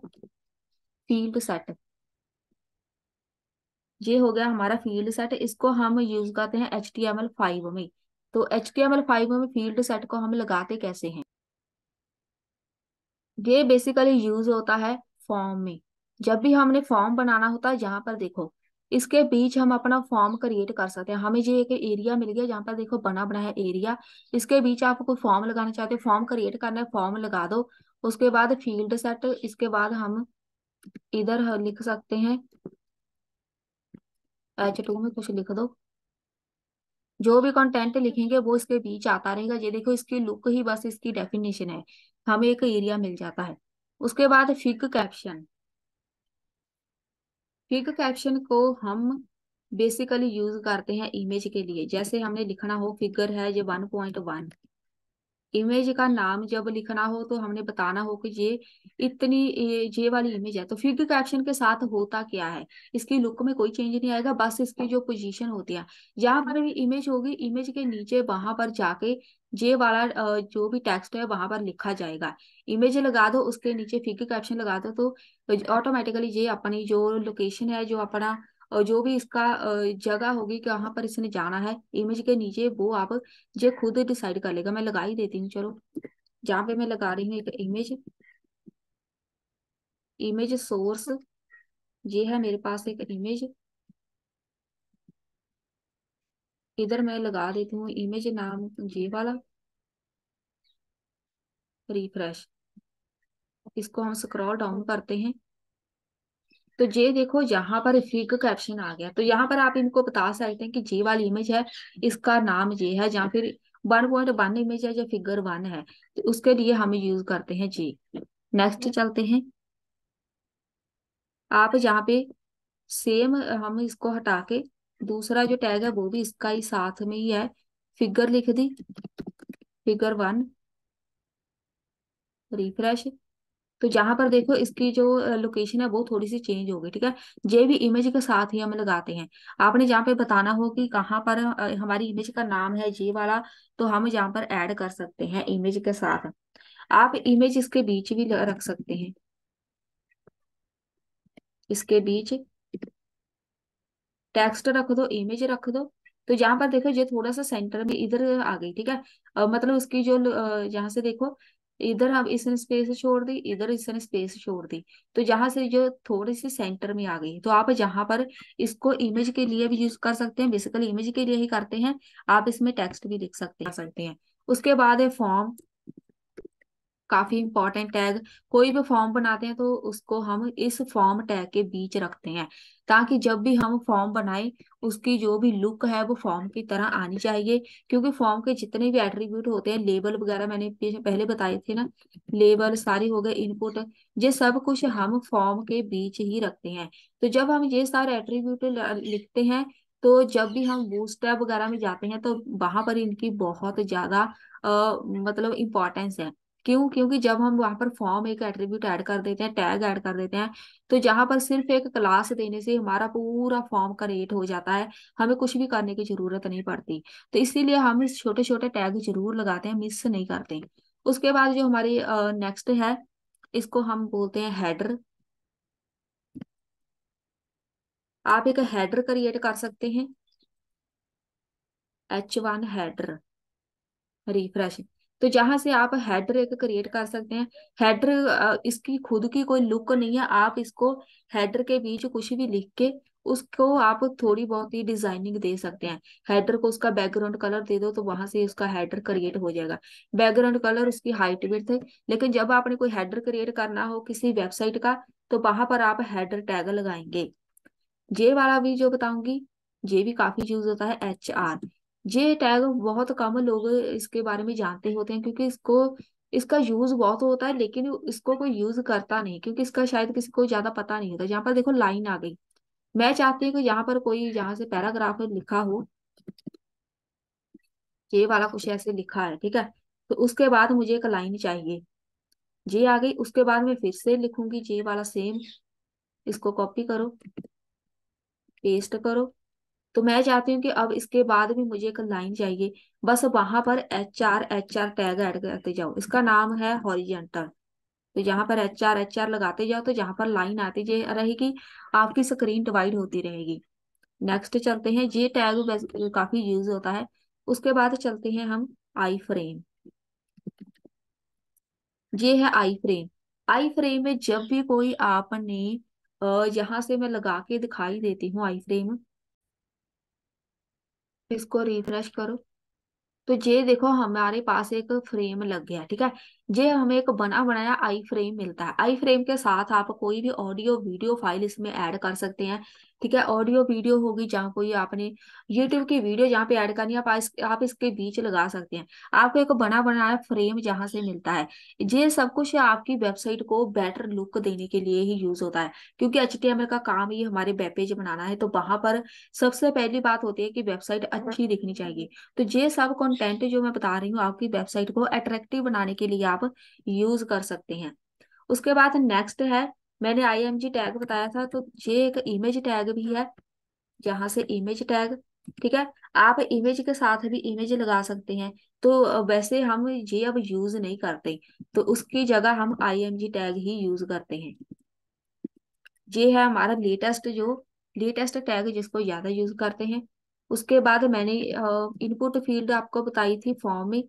[SPEAKER 1] फील्ड सेट। ये हो गया हमारा फील्ड सेट, इसको हम यूज करते हैं HTML5 में। तो HTML5 में फील्ड सेट को हम लगाते कैसे हैं? ये बेसिकली यूज होता है फॉर्म में। जब भी हमने फॉर्म बनाना होता है, जहां पर देखो इसके बीच हम अपना फॉर्म क्रिएट कर सकते हैं। हमें ये एक एरिया मिल गया जहां पर देखो बना बना है एरिया, इसके बीच आप कोई फॉर्म लगाना चाहते हो, फॉर्म क्रिएट करना है, फॉर्म लगा दो। उसके बाद फील्ड सेट, इसके बाद हम इधर लिख सकते हैं H2 में कुछ लिख दो, जो भी कंटेंट लिखेंगे वो इसके बीच आता रहेगा। ये देखो इसकी लुक ही बस इसकी डेफिनेशन है, हमें एक एरिया मिल जाता है। उसके बाद फिग कैप्शन। फिग कैप्शन को हम बेसिकली यूज करते हैं इमेज के लिए। जैसे हमने लिखना हो, फिगर है ये 1.1, इमेज का नाम जब लिखना हो तो हमने बताना हो कि ये इतनी ये वाली इमेज है। तो फिग कैप्शन के साथ होता क्या है, इसकी लुक में कोई चेंज नहीं आएगा, बस इसकी जो पोजीशन होती है, जहां पर भी इमेज होगी, इमेज के नीचे वहां पर जाके ये वाला जो भी टेक्स्ट है वहां पर लिखा जाएगा। इमेज लगा दो, उसके नीचे फिग कैप्शन लगा दो, तो ऑटोमेटिकली ये अपनी जो लोकेशन है, जो अपना जो भी इसका जगह होगी कहाँ पर इसने जाना है इमेज के नीचे, वो आप ये खुद डिसाइड कर लेगा। मैं लगा ही देती हूँ, चलो जहाँ पे मैं लगा रही हूँ एक इमेज, इमेज सोर्स, ये है मेरे पास एक इमेज, इधर मैं लगा देती हूँ इमेज नाम ये वाला, रिफ्रेश। इसको हम स्क्रॉल डाउन करते हैं, तो ये देखो यहाँ पर फिग कैप्शन आ गया। तो यहाँ पर आप इनको बता सकते हैं कि ये वाली इमेज है, इसका नाम ये है, या फिर 1.1 इमेज है या फिगर 1 है, तो उसके लिए हम यूज करते हैं जी। नेक्स्ट चलते हैं। आप जहाँ पे सेम हम इसको हटा के दूसरा जो टैग है वो भी इसका ही साथ में ही है, फिगर लिख दी, फिगर 1, रिफ्रेश। तो जहां पर देखो इसकी जो लोकेशन है वो थोड़ी सी चेंज हो गई, ठीक है। जे भी इमेज के साथ ही हम लगाते हैं। आपने जहाँ पे बताना हो कि कहाँ पर हमारी इमेज का नाम है जे वाला, तो हम जहाँ पर ऐड कर सकते हैं इमेज के साथ। आप इमेज इसके बीच भी रख सकते हैं, इसके बीच टेक्स्ट रख दो, इमेज रख दो। तो जहां पर देखो ये थोड़ा सा सेंटर में इधर आ गई, ठीक है। मतलब उसकी जो जहां से देखो इधर हम इसने स्पेस छोड़ दी, इधर इसने स्पेस छोड़ दी। तो जहां से जो थोड़ी सी सेंटर में आ गई, तो आप जहां पर इसको इमेज के लिए भी यूज कर सकते हैं, बेसिकली इमेज के लिए ही करते हैं। आप इसमें टेक्स्ट भी लिख सकते हैं। उसके बाद है फॉर्म, काफी इंपॉर्टेंट टैग। कोई भी फॉर्म बनाते हैं तो उसको हम इस फॉर्म टैग के बीच रखते हैं, ताकि जब भी हम फॉर्म बनाएं उसकी जो भी लुक है वो फॉर्म की तरह आनी चाहिए। क्योंकि फॉर्म के जितने भी एट्रीब्यूट होते हैं, लेबल वगैरह मैंने पहले बताए थे ना, लेबल सारी हो गए, इनपुट, ये सब कुछ हम फॉर्म के बीच ही रखते हैं। तो जब हम ये सारे एट्रीब्यूट लिखते हैं, तो जब भी हम बूटस्ट्रैप वगैरह में जाते हैं तो वहां पर इनकी बहुत ज्यादा मतलब इम्पोर्टेंस है। क्यों? क्योंकि जब हम वहां पर फॉर्म एक एट्रीब्यूट ऐड कर देते हैं, टैग ऐड कर देते हैं, तो जहां पर सिर्फ एक क्लास देने से हमारा पूरा फॉर्म क्रिएट हो जाता है, हमें कुछ भी करने की जरूरत नहीं पड़ती। तो इसीलिए हम इस छोटे छोटे टैग जरूर लगाते हैं, मिस नहीं करते। उसके बाद जो हमारी नेक्स्ट है, इसको हम बोलते हैं हेडर। आप एक हेडर क्रिएट कर सकते हैं, H1 हेडर, रिफ्रेश। तो जहां से आप हेडर एक क्रिएट कर सकते हैं। हेडर इसकी खुद की कोई लुक नहीं है, आप इसको हेडर के बीच कुछ भी लिख के उसको आप थोड़ी बहुत ही डिजाइनिंग दे सकते हैं। हेडर को उसका बैकग्राउंड कलर दे दो, तो वहां से उसका हेडर क्रिएट हो जाएगा। बैकग्राउंड कलर, उसकी हाइट विड्थ है। लेकिन जब आपने कोई हेडर क्रिएट करना हो किसी वेबसाइट का, तो वहां पर आप हेडर टैग लगाएंगे। जे वाला भी जो बताऊंगी, जे भी काफी यूज होता है, HR। जे टैग बहुत कम लोग इसके बारे में जानते होते हैं, क्योंकि इसका यूज बहुत होता है, लेकिन इसको कोई यूज करता नहीं, क्योंकि इसका शायद किसी को ज्यादा पता नहीं होता। जहाँ पर देखो लाइन आ गई, मैं चाहती हूँ कि यहाँ पर कोई, यहाँ से पैराग्राफ लिखा हो, ये वाला कुछ ऐसे लिखा है, ठीक है। तो उसके बाद मुझे एक लाइन चाहिए, जे आ गई। उसके बाद मैं फिर से लिखूंगी जे वाला सेम, इसको कॉपी करो, पेस्ट करो। तो मैं चाहती हूँ कि अब इसके बाद भी मुझे एक लाइन चाहिए, बस वहां पर HR टैग ऐड करते जाओ। इसका नाम है हॉरिजेंटल। तो यहाँ पर HR लगाते जाओ, तो जहां पर लाइन आती रहेगी, आपकी स्क्रीन डिवाइड होती रहेगी। नेक्स्ट चलते हैं, ये टैग काफी यूज होता है। उसके बाद चलते हैं हम आई फ्रेम। ये है आई फ्रेम। आई फ्रेम में जब भी कोई आपने यहाँ से मैं लगा के दिखाई देती हूँ आई फ्रेम, इसको रिफ्रेश करो। तो ये देखो हमारे पास एक फ्रेम लग गया, ठीक है। ये हमें एक बना बनाया आई फ्रेम मिलता है। आई फ्रेम के साथ आप कोई भी ऑडियो वीडियो फाइल इसमें ऐड कर सकते हैं, ठीक है। ऑडियो वीडियो होगी, जहाँ कोई आपने यूट्यूब की वीडियो जहाँ पे ऐड करनी है, आप इसके बीच लगा सकते हैं। आपको एक बना बनाया फ्रेम जहाँ से मिलता है। ये सब कुछ आपकी वेबसाइट को बेटर लुक देने के लिए ही यूज होता है, क्योंकि HTML का काम ही हमारे वेब पेज बनाना है। तो वहां पर सबसे पहली बात होती है कि वेबसाइट अच्छी दिखनी चाहिए। तो ये सब कंटेंट जो मैं बता रही हूँ, आपकी वेबसाइट को अट्रैक्टिव बनाने के लिए आप यूज कर सकते हैं। उसके बाद नेक्स्ट है, मैंने IMG टैग बताया था, तो ये एक इमेज टैग भी है, जहां से इमेज टैग, ठीक है। आप इमेज के साथ भी इमेज लगा सकते हैं। तो वैसे हम ये अब यूज नहीं करते, तो उसकी जगह हम IMG टैग ही यूज करते हैं। ये है हमारा लेटेस्ट टैग, जिसको ज्यादा यूज करते हैं। उसके बाद मैंने इनपुट फील्ड आपको बताई थी फॉर्म में।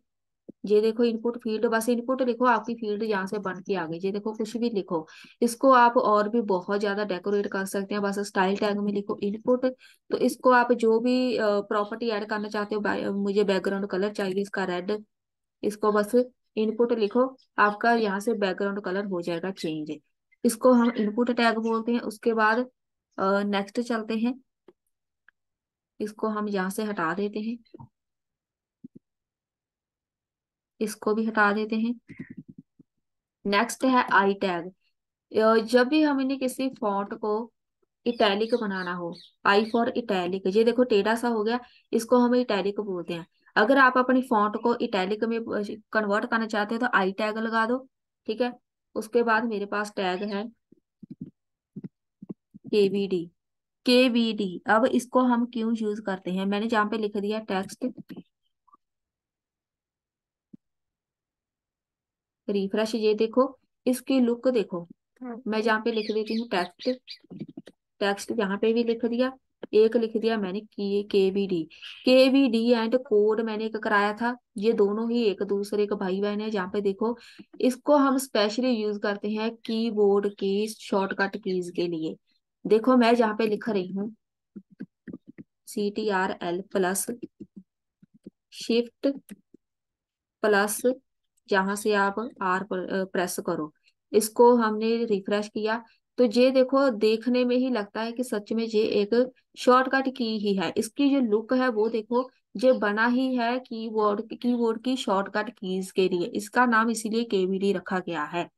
[SPEAKER 1] ये देखो इनपुट फील्ड, बस इनपुट लिखो, आपकी फील्ड यहाँ से बन के आ गई। ये देखो कुछ भी लिखो, इसको आप और भी बहुत ज्यादा डेकोरेट कर सकते हैं। बस स्टाइल टैग में लिखो इनपुट। तो इसको आप जो भी प्रॉपर्टी ऐड करना चाहते हो, मुझे बैकग्राउंड कलर चाहिए इसका रेड, इसको बस इनपुट लिखो, आपका यहाँ से बैकग्राउंड कलर हो जाएगा चेंज। इसको हम इनपुट टैग बोलते हैं। उसके बाद नेक्स्ट चलते हैं, इसको हम यहाँ से हटा देते हैं, इसको भी हटा देते हैं। नेक्स्ट है आई टैग। जब भी हमने किसी फॉन्ट को इटैलिक बनाना हो, आई फॉर इटैलिक, ये देखो टेढ़ा सा हो गया, इसको हम इटैलिक बोलते हैं। अगर आप अपनी फॉन्ट को इटैलिक में कन्वर्ट करना चाहते हो तो आई टैग लगा दो। ठीक है। उसके बाद मेरे पास टैग है केवीडी। केवीडी, अब इसको हम क्यों यूज करते हैं, मैंने जहाँ पे लिख दिया टेक्स्ट रिफ्रेश, ये देखो इसकी लुक देखो। मैं जहाँ पे लिख देती हूँ टेक्स्ट, टेक्स्ट यहाँ पे भी लिख दिया, एक लिख दिया मैंने केवीडी। केवीडी एंड कोड मैंने एक कराया था, ये दोनों ही एक दूसरे के भाई बहन है। जहाँ पे देखो इसको हम स्पेशली यूज करते हैं कीबोर्ड की शॉर्टकट कीज के लिए। देखो मैं जहाँ पे लिख रही हूँ CTRL+ शिफ्ट प्लस, जहां से आप आर प्रेस करो, इसको हमने रिफ्रेश किया। तो ये देखो देखने में ही लगता है कि सच में ये एक शॉर्टकट की ही है। इसकी जो लुक है वो देखो, ये बना ही है कीबोर्ड की शॉर्टकट कीज के लिए, इसका नाम इसीलिए केवीडी रखा गया है।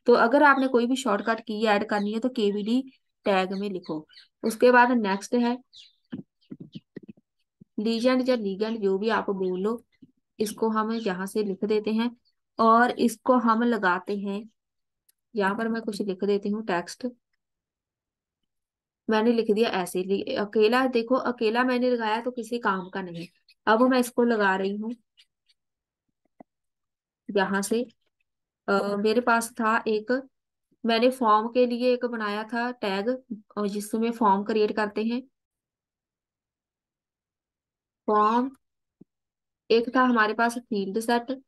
[SPEAKER 1] तो अगर आपने कोई भी शॉर्टकट की ऐड करनी है तो केवीडी टैग में लिखो। उसके बाद नेक्स्ट है लीजेंड या लीगेंड, जो भी आप बोलो, इसको हम यहाँ से लिख देते हैं और इसको हम लगाते हैं। यहाँ पर मैं कुछ लिख देती हूँ टेक्स्ट, मैंने लिख दिया ऐसे अकेला, देखो अकेला मैंने लगाया तो किसी काम का नहीं। अब मैं इसको लगा रही हूँ यहाँ से। मेरे पास था एक, मैंने फॉर्म के लिए एक बनाया था टैग, और जिसमें फॉर्म क्रिएट करते हैं। फॉर्म एक था हमारे पास फील्ड सेट,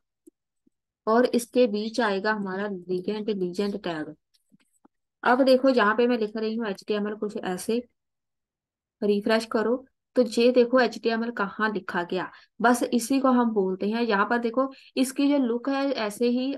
[SPEAKER 1] और इसके बीच आएगा हमारा लीजेंड लीजेंड टैग। अब देखो जहां पे मैं लिख रही हूँ HTML कुछ ऐसे, रिफ्रेश करो तो ये देखो HTML कहाँ लिखा गया। बस इसी को हम बोलते हैं। यहाँ पर देखो इसकी जो लुक है ऐसे ही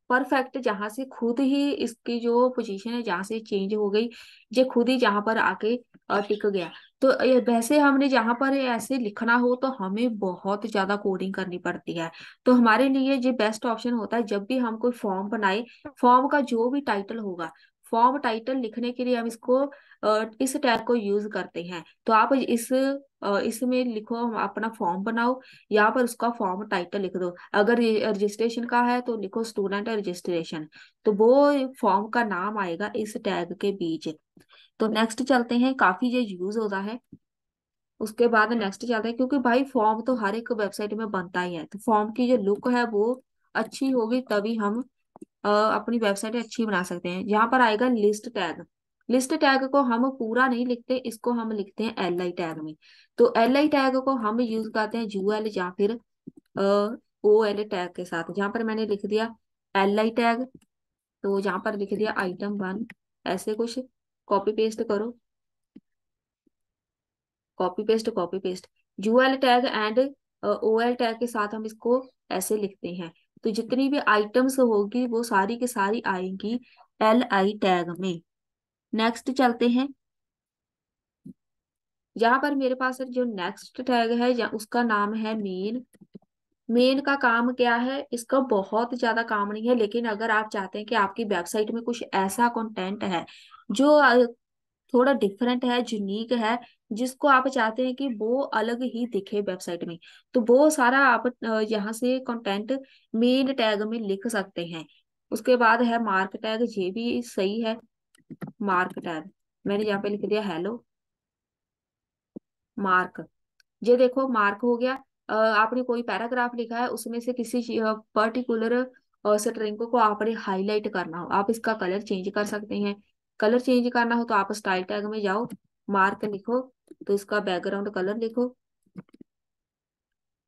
[SPEAKER 1] परफेक्ट, जहां से खुद ही इसकी जो पोजीशन है जहां से चेंज हो गई, ये खुद ही जहां पर आके टिक गया। तो वैसे हमने जहां पर ऐसे लिखना हो तो हमें बहुत ज्यादा कोडिंग करनी पड़ती है। तो हमारे लिए ये बेस्ट ऑप्शन होता है जब भी हम कोई फॉर्म बनाए, फॉर्म का जो भी टाइटल होगा, फॉर्म टाइटल लिखने के लिए हम इसको इस टैग को यूज करते हैं। तो आप इसमें लिखो हम अपना फॉर्म बनाओ, यहाँ पर उसका फॉर्म टाइटल लिख दो। अगर रजिस्ट्रेशन का है तो लिखो स्टूडेंट रजिस्ट्रेशन, तो वो फॉर्म का नाम आएगा इस टैग के बीच। तो नेक्स्ट चलते हैं, काफी ये यूज होता है। उसके बाद नेक्स्ट चलते हैं, क्योंकि भाई फॉर्म तो हर एक वेबसाइट में बनता ही है, तो फॉर्म की जो लुक है वो अच्छी होगी तभी हम अपनी वेबसाइट अच्छी बना सकते हैं। यहाँ पर आएगा लिस्ट टैग। लिस्ट टैग को हम पूरा नहीं लिखते, इसको हम लिखते हैं LI टैग में। तो LI टैग को हम यूज करते हैं UL या फिर OL टैग के साथ। जहाँ पर मैंने लिख दिया LI टैग, तो जहाँ पर लिख दिया item 1, ऐसे कुछ कॉपी पेस्ट करो, copy paste copy paste, UL tag and OL tag के साथ हम इसको ऐसे लिखते हैं। तो जितनी भी आइटम्स होगी वो सारी की सारी आएंगी LI टैग में। नेक्स्ट चलते हैं, यहाँ पर मेरे पास जो नेक्स्ट टैग है या उसका नाम है मेन। मेन का काम क्या है, इसका बहुत ज्यादा काम नहीं है, लेकिन अगर आप चाहते हैं कि आपकी वेबसाइट में कुछ ऐसा कंटेंट है जो थोड़ा डिफरेंट है, यूनिक है, जिसको आप चाहते हैं कि वो अलग ही दिखे वेबसाइट में, तो वो सारा आप यहाँ से कंटेंट मेन टैग में लिख सकते हैं। उसके बाद है मार्क टैग, ये भी सही है। मार्क टैग मैंने यहाँ पे लिख दिया हेलो मार्क। ये देखो मार्क हो गया। आपने कोई पैराग्राफ लिखा है, उसमें से किसी पर्टिकुलर स्ट्रिंग को आपने हाईलाइट करना हो, आप इसका कलर चेंज कर सकते हैं। कलर चेंज करना हो तो आप स्टाइल टैग में जाओ, मार्क लिखो, तो इसका बैकग्राउंड कलर लिखो।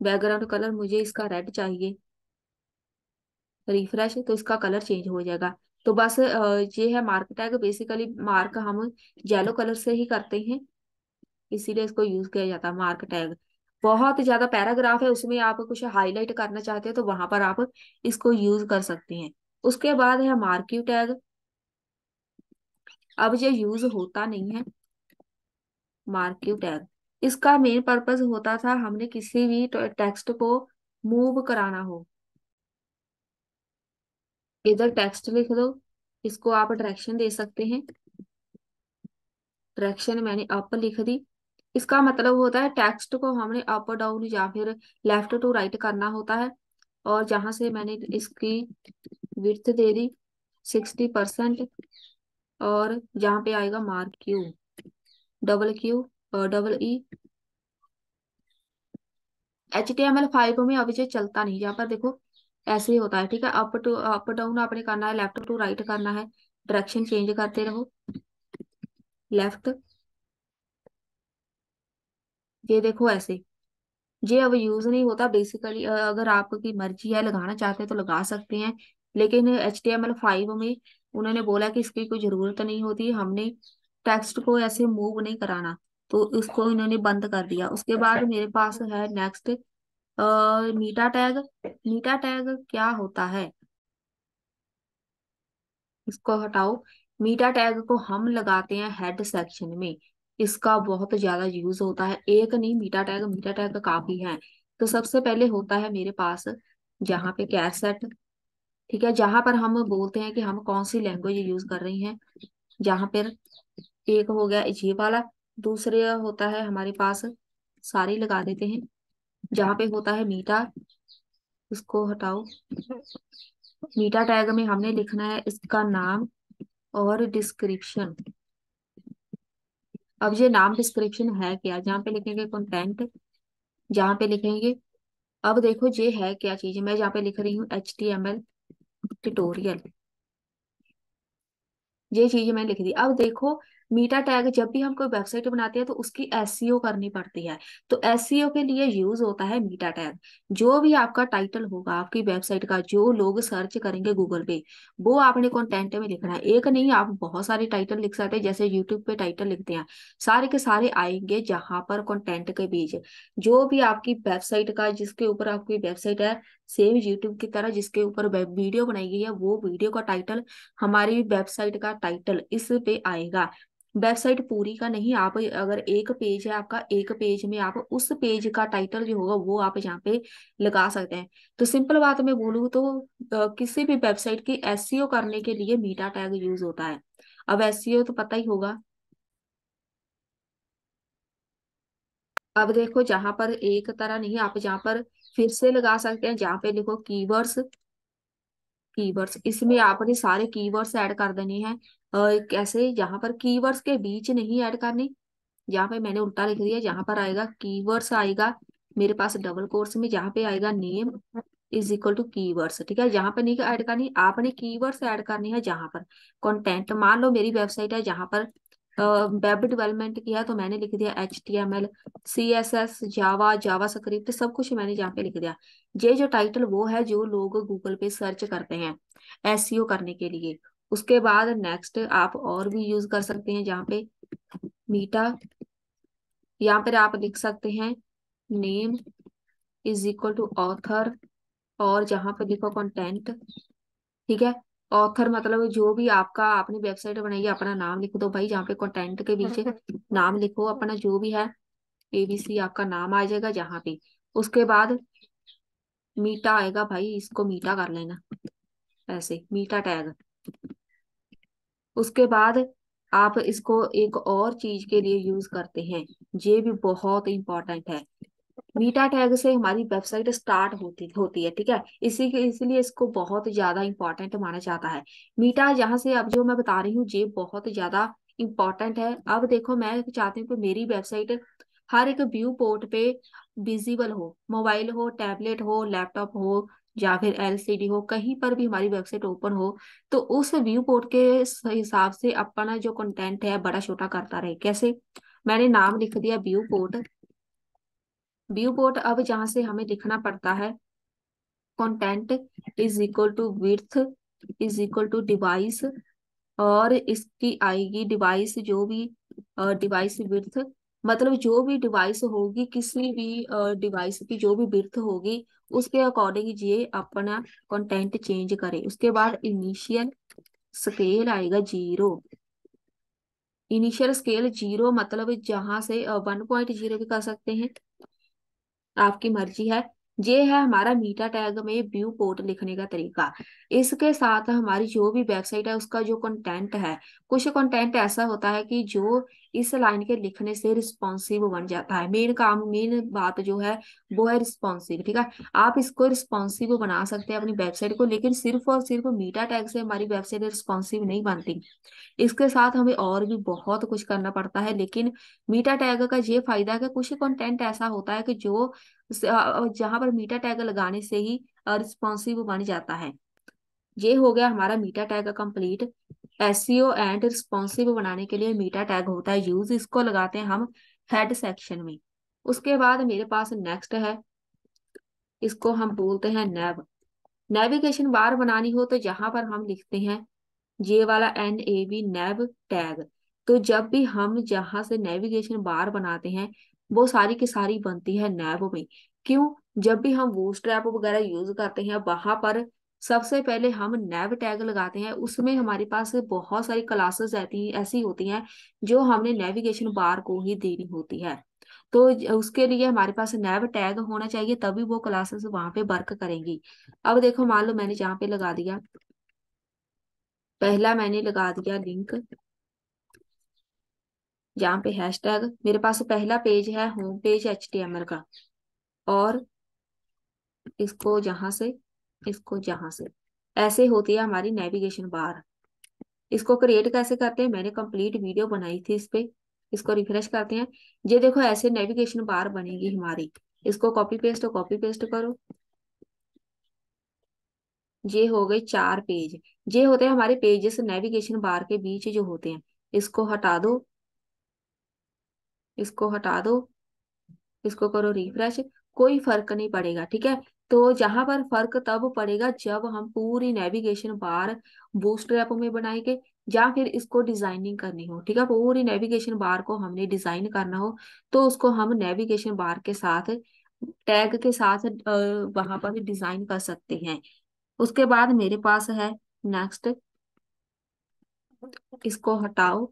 [SPEAKER 1] बैकग्राउंड कलर मुझे इसका रेड चाहिए, रिफ्रेश, तो इसका कलर चेंज हो जाएगा। तो बस ये है मार्क टैग। बेसिकली मार्क हम येलो कलर से ही करते हैं, इसीलिए इसको यूज किया जाता है मार्क टैग। बहुत ज्यादा पैराग्राफ है, उसमें आप कुछ हाईलाइट करना चाहते हो तो वहां पर आप इसको यूज कर सकते हैं। उसके बाद है मार्क्यू टैग। अब ये यूज होता नहीं है मार्क्यू टैग। इसका मेन पर्पस होता था हमने किसी भी टेक्स्ट को मूव कराना हो, इधर टेक्स्ट लिख दो, इसको आप डायरेक्शन दे सकते हैं। डायरेक्शन मैंने अप लिख दी। इसका मतलब होता है टेक्स्ट को हमने अप डाउन या फिर लेफ्ट टू राइट करना होता है। और जहां से मैंने इसकी विड्थ दे दी 60%। और जहाँ पे आएगा मार्क क्यू, डबल क्यू और डबल ई। HTML5 में अब ये चलता नहीं, यहाँ पर देखो ऐसे ही होता है, ठीक है। अप डाउन आपने करना है, लेफ्ट टू राइट करना है, डायरेक्शन चेंज करते रहो। लेफ्ट, ये देखो ऐसे। ये अब यूज नहीं होता बेसिकली। अगर आपकी मर्जी है लगाना चाहते हैं तो लगा सकते हैं, लेकिन HTML5 में उन्होंने बोला कि इसकी कोई जरूरत नहीं होती, हमने टेक्स्ट को ऐसे मूव नहीं कराना, तो उसको इन्होंने बंद कर दिया। उसके बाद मेरे पास है नेक्स्ट मीटा टैग। मीटा टैग क्या होता है, इसको हटाओ। मीटा टैग को हम लगाते हैं हेड सेक्शन में। इसका बहुत ज्यादा यूज होता है, एक नहीं मीटा टैग काफी है। तो सबसे पहले होता है मेरे पास जहाँ पे कैर सेट, ठीक है, जहां पर हम बोलते हैं कि हम कौन सी लैंग्वेज यूज कर रही हैं। जहां पर एक हो गया ये वाला, दूसरे होता है हमारे पास, सारे लगा देते हैं। जहां पे होता है मीटा, इसको हटाओ। मीटा टैग में हमने लिखना है इसका नाम और डिस्क्रिप्शन। अब ये नाम डिस्क्रिप्शन है क्या, जहाँ पे लिखेंगे कंटेंट, जहाँ पे लिखेंगे, अब देखो ये है क्या चीज, मैं जहाँ पे लिख रही हूँ HTML ट्यूटोरियल, ये चीज मैंने लिख दी। अब देखो मीटा टैग जब भी हम कोई वेबसाइट बनाते हैं तो उसकी एसईओ करनी पड़ती है। तो एसईओ के लिए यूज होता है मीटा टैग। जो भी आपका टाइटल होगा आपकी वेबसाइट का, जो लोग सर्च करेंगे गूगल पे, वो आपने कंटेंट में लिखना है। एक नहीं, आप बहुत सारे टाइटल लिख सकते हैं, जैसे यूट्यूब पे टाइटल लिखते हैं, सारे के सारे आएंगे जहां पर कंटेंट के बीच जो भी आपकी वेबसाइट का, जिसके ऊपर आपकी वेबसाइट है, सेम यूट्यूब की तरह जिसके ऊपर वीडियो बनाई गई है, वो वीडियो का टाइटल, हमारी वेबसाइट का टाइटल इस पे आएगा। वेबसाइट पूरी का नहीं, आप अगर एक पेज है आपका, एक पेज में आप उस पेज का टाइटल जो होगा वो आप यहाँ पे लगा सकते हैं। तो सिंपल बात मैं बोलूँ तो किसी भी वेबसाइट की एसईओ करने के लिए मीटा टैग यूज होता है। अब एसईओ तो पता ही होगा। अब देखो जहां पर एक तरह नहीं, आप जहां पर फिर से लगा सकते हैं, जहां पे लिखो कीवर्ड्स। कीवर्ड्स इसमें आपने सारे कीवर्ड्स ऐड कर देने हैं। कैसे, जहां पर कीवर्ड्स के बीच नहीं ऐड करने, यहाँ पे मैंने उल्टा लिख दिया, जहां पर आएगा कीवर्ड्स आएगा मेरे पास डबल कोर्स में, जहां पे आएगा name is equal to keywords, ठीक है। जहां पर नहीं ऐड करनी, आपने कीवर्ड्स ऐड करनी है जहां पर कंटेंट। मान लो मेरी वेबसाइट है जहां पर वेब डेवलपमेंट किया, तो मैंने लिख दिया HTML CSS जावा जावा स्क्रिप्ट, सब कुछ मैंने जहाँ पे लिख दिया। ये जो टाइटल वो है जो लोग गूगल पे सर्च करते हैं एसईओ करने के लिए। उसके बाद नेक्स्ट आप और भी यूज कर सकते हैं, जहाँ पे मीटा, यहाँ पर आप लिख सकते हैं name is equal to author, और जहां पे लिखो कंटेंट, ठीक है। ऑथर मतलब जो भी आपका, आपने वेबसाइट बनाई है अपना नाम लिख दो भाई, जहाँ पे कंटेंट के पीछे नाम लिखो अपना जो भी है, ABC आपका नाम आ जाएगा जहाँ पे। उसके बाद मीटा आएगा भाई, इसको मीटा कर लेना ऐसे, मीटा टैग। उसके बाद आप इसको एक और चीज के लिए यूज करते हैं, ये भी बहुत इंपॉर्टेंट है। मीटा टैग से हमारी वेबसाइट स्टार्ट होती होती है, ठीक है। इसी के इसलिए इसको बहुत ज्यादा इंपॉर्टेंट माना जाता है। मीटा जहां से अब जो मैं बता रही हूँ ये बहुत ज्यादा इंपॉर्टेंट है। अब देखो मैं चाहती हूँ कि मेरी वेबसाइट हर एक व्यू पोर्ट पे विजिबल हो, मोबाइल हो, टैबलेट हो, लैपटॉप हो, या फिर LCD हो, कहीं पर भी हमारी वेबसाइट ओपन हो, तो उस व्यू पोर्ट के हिसाब से अपना जो कंटेंट है बड़ा छोटा करता रहे। कैसे, मैंने नाम लिख दिया व्यू पोर्ट। व्यू पोर्ट अब जहां से हमें लिखना पड़ता है content is equal to width is equal to device, और इसकी आएगी डिवाइस जो भी डिवाइस विड्थ, मतलब जो भी डिवाइस होगी, किसी भी डिवाइस की जो भी विड्थ होगी उसके अकॉर्डिंग ये अपना कंटेंट चेंज करे। उसके बाद इनिशियल स्केल आएगा 0। इनिशियल स्केल 0 मतलब जहां से 1.0 भी कर सकते हैं, आपकी मर्जी है। ये है हमारा मीटा टैग में व्यू पोर्ट लिखने का तरीका। इसके साथ हमारी जो भी वेबसाइट है उसका जो कंटेंट है, कुछ कंटेंट ऐसा होता है कि जो इस लाइन के लिखने से रिस्पॉन्सिव बन जाता है। मेन काम, मेन बात जो है वो है रिस्पॉन्सिव, ठीक है। आप इसको रिस्पॉन्सिव बना सकते हैं अपनी वेबसाइट को, लेकिन सिर्फ और सिर्फ मीटा टैग से हमारी वेबसाइट रिस्पॉन्सिव नहीं बनती। इसके साथ हमें और भी बहुत कुछ करना पड़ता है, लेकिन मीटा टैग का ये फायदा है कि कुछ कंटेंट ऐसा होता है कि जो जहां पर मीटा टैग लगाने से ही रिस्पॉन्सिव बन जाता है। ये हो गया हमारा meta tag complete. SEO and responsive बनाने के लिए मीटा टैग होता है यूज, इसको लगाते हैं हम हेड सेक्शन में। उसके बाद मेरे पास नेक्स्ट है, इसको हम बोलते हैं नेव। नेविगेशन बार बनानी हो तो जहां पर हम लिखते हैं ये वाला NAV नेव टैग। तो जब भी हम जहां से नेविगेशन बार बनाते हैं वो सारी की सारी बनती है नेव में। क्यों? जब भी हम बूटस्ट्रैप वगैरह यूज करते हैं वहां पर सबसे पहले हम नेव टैग लगाते हैं। उसमें हमारे पास बहुत सारी क्लासेस रहती ऐसी होती हैं जो हमने नेविगेशन बार को ही देनी होती है। तो उसके लिए हमारे पास नेव टैग होना चाहिए, तभी वो क्लासेस वहां पे वर्क करेंगी। अब देखो, मान लो मैंने जहाँ पे लगा दिया, पहला मैंने लगा दिया लिंक जहाँ पे हैशटैग, मेरे पास पहला पेज है होम पेज HTML का, और इसको जहां से, इसको जहां से, ऐसे होती है हमारी नेविगेशन बार। इसको क्रिएट कैसे करते हैं, मैंने कंप्लीट वीडियो बनाई थी इस पे। इसको रिफ्रेश करते हैं, ये देखो ऐसे नेविगेशन बार बनेगी हमारी। इसको कॉपी पेस्ट करो। ये हो गए 4 पेज। ये होते हैं हमारे पेजेस नेविगेशन बार के बीच जो होते हैं। इसको हटा दो, इसको हटा दो, इसको करो रिफ्रेश। कोई फर्क नहीं पड़ेगा, ठीक है। तो जहां पर फर्क तब पड़ेगा जब हम पूरी नेविगेशन बार बूटस्ट्रैप में बनाएंगे, या फिर इसको डिजाइनिंग करनी हो, ठीक है। पूरी नेविगेशन बार को हमने डिजाइन करना हो तो उसको हम नेविगेशन बार के साथ, टैग के साथ वहां पर डिजाइन कर सकते हैं। उसके बाद मेरे पास है नेक्स्ट, इसको हटाओ।